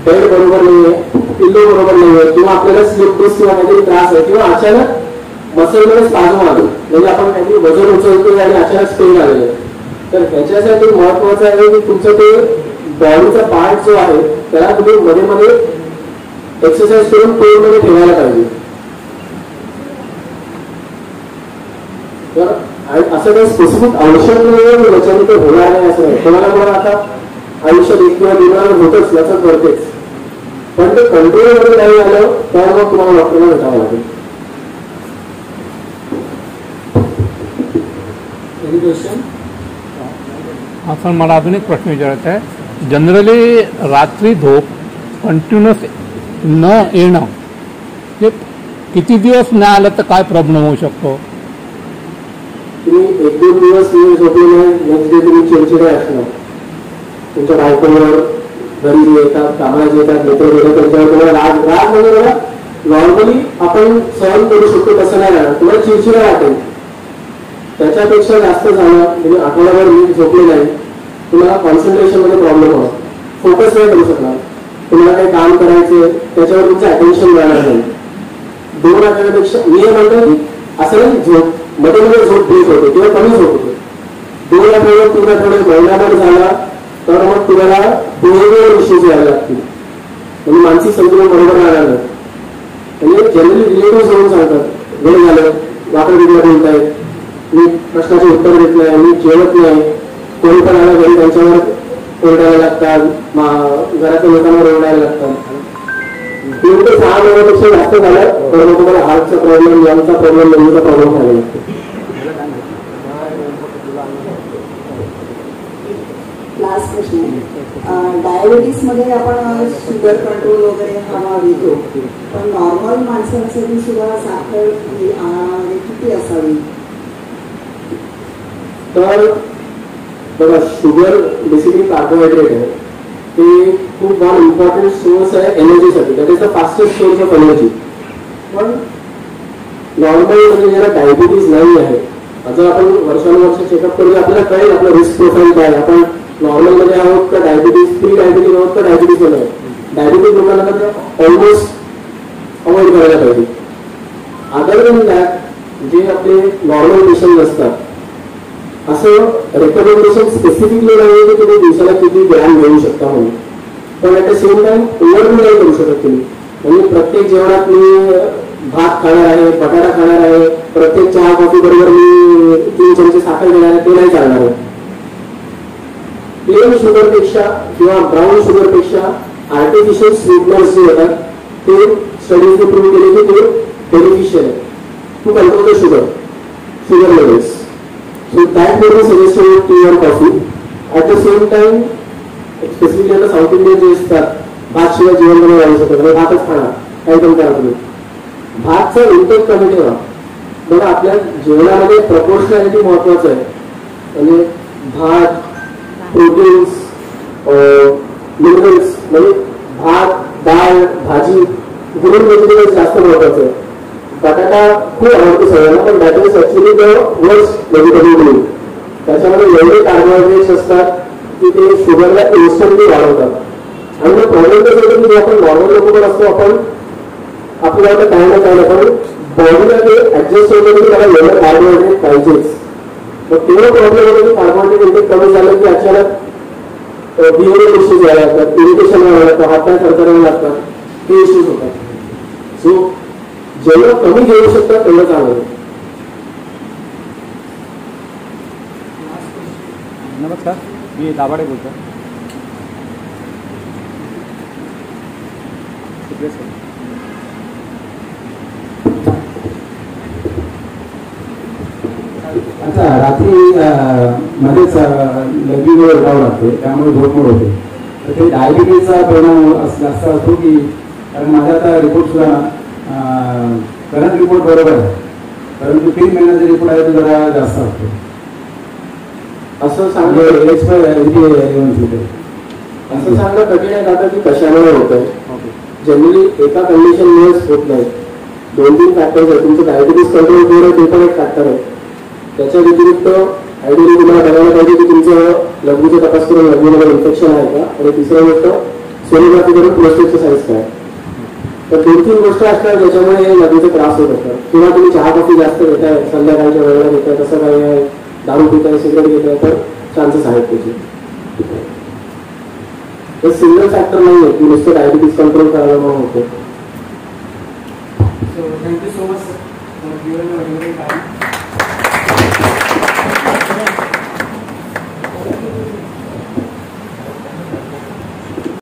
बेड बरोबर नाहीये, पिल्लो बरोबर नाहीये किंवा आपल्याला स्लिप डिस्क किंवा काहीतरी त्रास आहे किंवा अचानक मसलमध्ये स्पाझम आलं म्हणजे आपण काहीतरी वजन उचलतोय आणि अचानक स्पेन आलेलं. तर ह्याच्यासाठी महत्वाचं आहे की तुमचं ते बॉडीचा पार्ट जो आहे त्याला तुम्ही मध्ये मध्ये एक्सरसाइज करून कोविडमध्ये ठेवायला पाहिजे. तर असं काही स्पेसिफिक औषध नाही याच्याने ते होणार नाही असं नाही. कोणाला कोणाला आता आयुष्यात 1 किंवा 2 वेळा होतच लक्षात पडतेच, पण ते कंट्रोलमध्ये नाही आलं तर मग तुम्हाला डॉक्टरला भेटावं लागेल. Any question? हा सर, मला अजून एक प्रश्न विचारायचा आहे. जनरली रात्री झोप कंटिन्युअस न येणं, हे किती दिवस नाही आलं तर काय प्रॉब्लेम होऊ शकतो? तुम्ही 1-2 दिवस झोपले नाही, नेक्स्ट डे तुम्ही चिडचिडे असणार. तुमच्या बायकोवर, घरी जे येतात, कामाला जे येतात, मित्र येतात, त्यांच्यावर तुम्हाला राग म्हणजे बघा नॉर्मली आपण सहन करू शकतो तसं नाही राहणार, तुम्हाला चिडचिडा वाटेल. त्याच्यापेक्षा जास्त झालं म्हणजे आठवड्याभर नीट झोपले नाही, तुम्हाला कॉन्सन्ट्रेशन मध्ये प्रॉब्लेम होणार, फोकस नाही करू शकणार. तुम्हाला काही काम करायचे त्याच्यावर तुमचं अटेन्शन जाणार नाही. 2 आठवड्यापेक्षा मी म्हणतो की असं नाही झोप मध्ये मध्ये झोप ब्रेक होते किंवा कमी झोप होते. 2 आठवडे 3 आठवडे महिनाभर झाला तर मग तुम्हाला बिहेवियर इश्यूज यायला लागतील, म्हणजे मानसिक संतुलन बरोबर राहणार नाही. म्हणजे जनरली रिलेटिव्ह होऊन सांगतात वेळ झालं, वाकडं बिगडं बोलतायत, मी प्रश्नाचे उत्तर देत नाही, मी जेवत नाही, कोणी पण आलं घरी त्यांच्यावर ओरडायला लागतात, घरातल्या लोकांवर ओरडायला लागतात. 3 ते 6 महिन्यापेक्षा जास्त झालं तर मग तुम्हाला हार्टचा प्रॉब्लेम, लंगचा प्रॉब्लेम, मेंदूचा प्रॉब्लेम व्हायला लागतो. लास्ट प्रश्न आहे, डायबिटीस मध्ये आपण शुगर कंट्रोल वगैरे हवा घेतो, पण नॉर्मल माणसांसाठी सुद्धा साखर किती असावी? तर बघा, शुगर बेसिकली कार्बोहायड्रेट आहे, ते खूप वन इम्पॉर्टंट सोर्स आहे एनर्जीसाठी, that is the fastest source of energy. पण नॉर्मल म्हणजे ज्याला डायबिटीज नाही आहे, जर आपण वर्षानुवर्ष चेकअप करूया आपल्याला कळेल आपलं रिस्क प्रोफाईल काय, आपण नॉर्मल मध्ये आहोत का डायबिटीज, प्री डायबिटीज आहोत का डायबिटीज मध्ये आहोत. डायबिटीज लोकांना तर ऑलमोस्ट अवॉइड करायला पाहिजे. अदर दॅन दॅट जे आपले नॉर्मल पेशंट असतात, असं रेकमेंडेशन स्पेसिफिकली नाही की तुम्ही दिवसाला किती ग्रॅम घेऊ शकता म्हणून, पण at the same time over नाही करू शकत तुम्ही. म्हणजे प्रत्येक जेवणात मी भात खाणार आहे, बटाटा खाणार आहे, प्रत्येक चहा कॉफी बरोबर मी 3 चमचे साखर घेणार आहे, ते नाही चालणार आहे. प्लेन शुगरपेक्षा किंवा ब्राऊन शुगरपेक्षा आर्टिफिशियल स्वीटनर्स जे येतात ते स्टडीजने प्रूव्ह केले की ते बेनिफिशियल आहे to control the sugar levels. So that may be suggested with tea or coffee. At the same time, specifically आता साऊथ इंडियन जे असतात, भात शिवाय जेवण बनवून राहू शकतात, भातच खाणार, काही कमी करा तुम्ही. भातचा इंटेक कमी ठेवा. बघा आपल्या जेवणामध्ये प्रपोर्शनॅलिटी महत्वाचं आहे. म्हणजे भात, प्रोटीन्स, मिनरल्स, म्हणजे भात, डाळ, भाजी, ग्रीन व्हेजिटेबल्स जास्त महत्वाचं आहे. बटाटा खूप आवडतो सगळ्यांना, पण that is actually the worst vegetable green. त्याच्यामध्ये एवढे कार्बोहायड्रेट्स असतात की ते शुगरला इन्स्टंटली वाढवतात. आणि मग प्रॉब्लेम कसं होतं की जे आपण नॉर्मल लोक पण असतो, आपण आपल्याला काय ना काय पण बॉडीला ते ऍडजस्ट होतं की त्याला एवढं कार्बोहायड्रेट पाहिजेच. मग तेवढं प्रॉब्लेम होतो की कार्बोहायड्रेट इंटेक कमी झालं की अचानक बिहेवियर इश्यूज यायला लागतात, इरिटेशन व्हायला लागतं, हातपाय सरकारायला लागतात, ते इश्यूज होतात. सो जेवढं कमी घेऊ शकतात तेवढं चांगलं. नमस्कार, मी दाभाडे बोलतो. अच्छा, रात्री मध्येच लगेच उठावं लागते, त्यामुळे झोपमोड होते. तर ते डायबिटीजचा परिणाम जास्त असतो की, कारण माझा आता रिपोर्ट सुद्धा करंट रिपोर्ट बरोबर आहे, परंतु 3 महिन्याचा रिपोर्ट आहे तो जरा जास्त असतो. असं सांगणं कठीण आहे आता की कशामुळे होत आहे. जनरली एका कंडिशनमुळेच होत नाही, 2-3 फॅक्टर्स आहेत. तुमचं डायबिटीज कंट्रोल केलं ते पण एक फॅक्टर आहे. त्याच्या व्यतिरिक्त आयडियली तुम्हाला बघायला पाहिजे की तुमचं लघवीचा तपास करून लघवीमध्ये इन्फेक्शन आहे का, आणि तिसरी गोष्ट सोनोग्राफी करून प्रोस्टेटचं साईज काय. तर 2-3 गोष्ट असतात ज्याच्यामुळे लघवीचा त्रास होत असतात. किंवा तुम्ही चहा कॉफी जास्त घेताय, संध्याकाळच्या वेळेला घेताय, तसं काही आहे, दारू पिताय, सिगरेट घेताय, तर चान्सेस आहेत त्याचे. हे सिंगल फॅक्टर नाही आहे की नुसतं डायबिटीज कंट्रोल करायला मग होतं. So thank you so much, sir, for giving your time.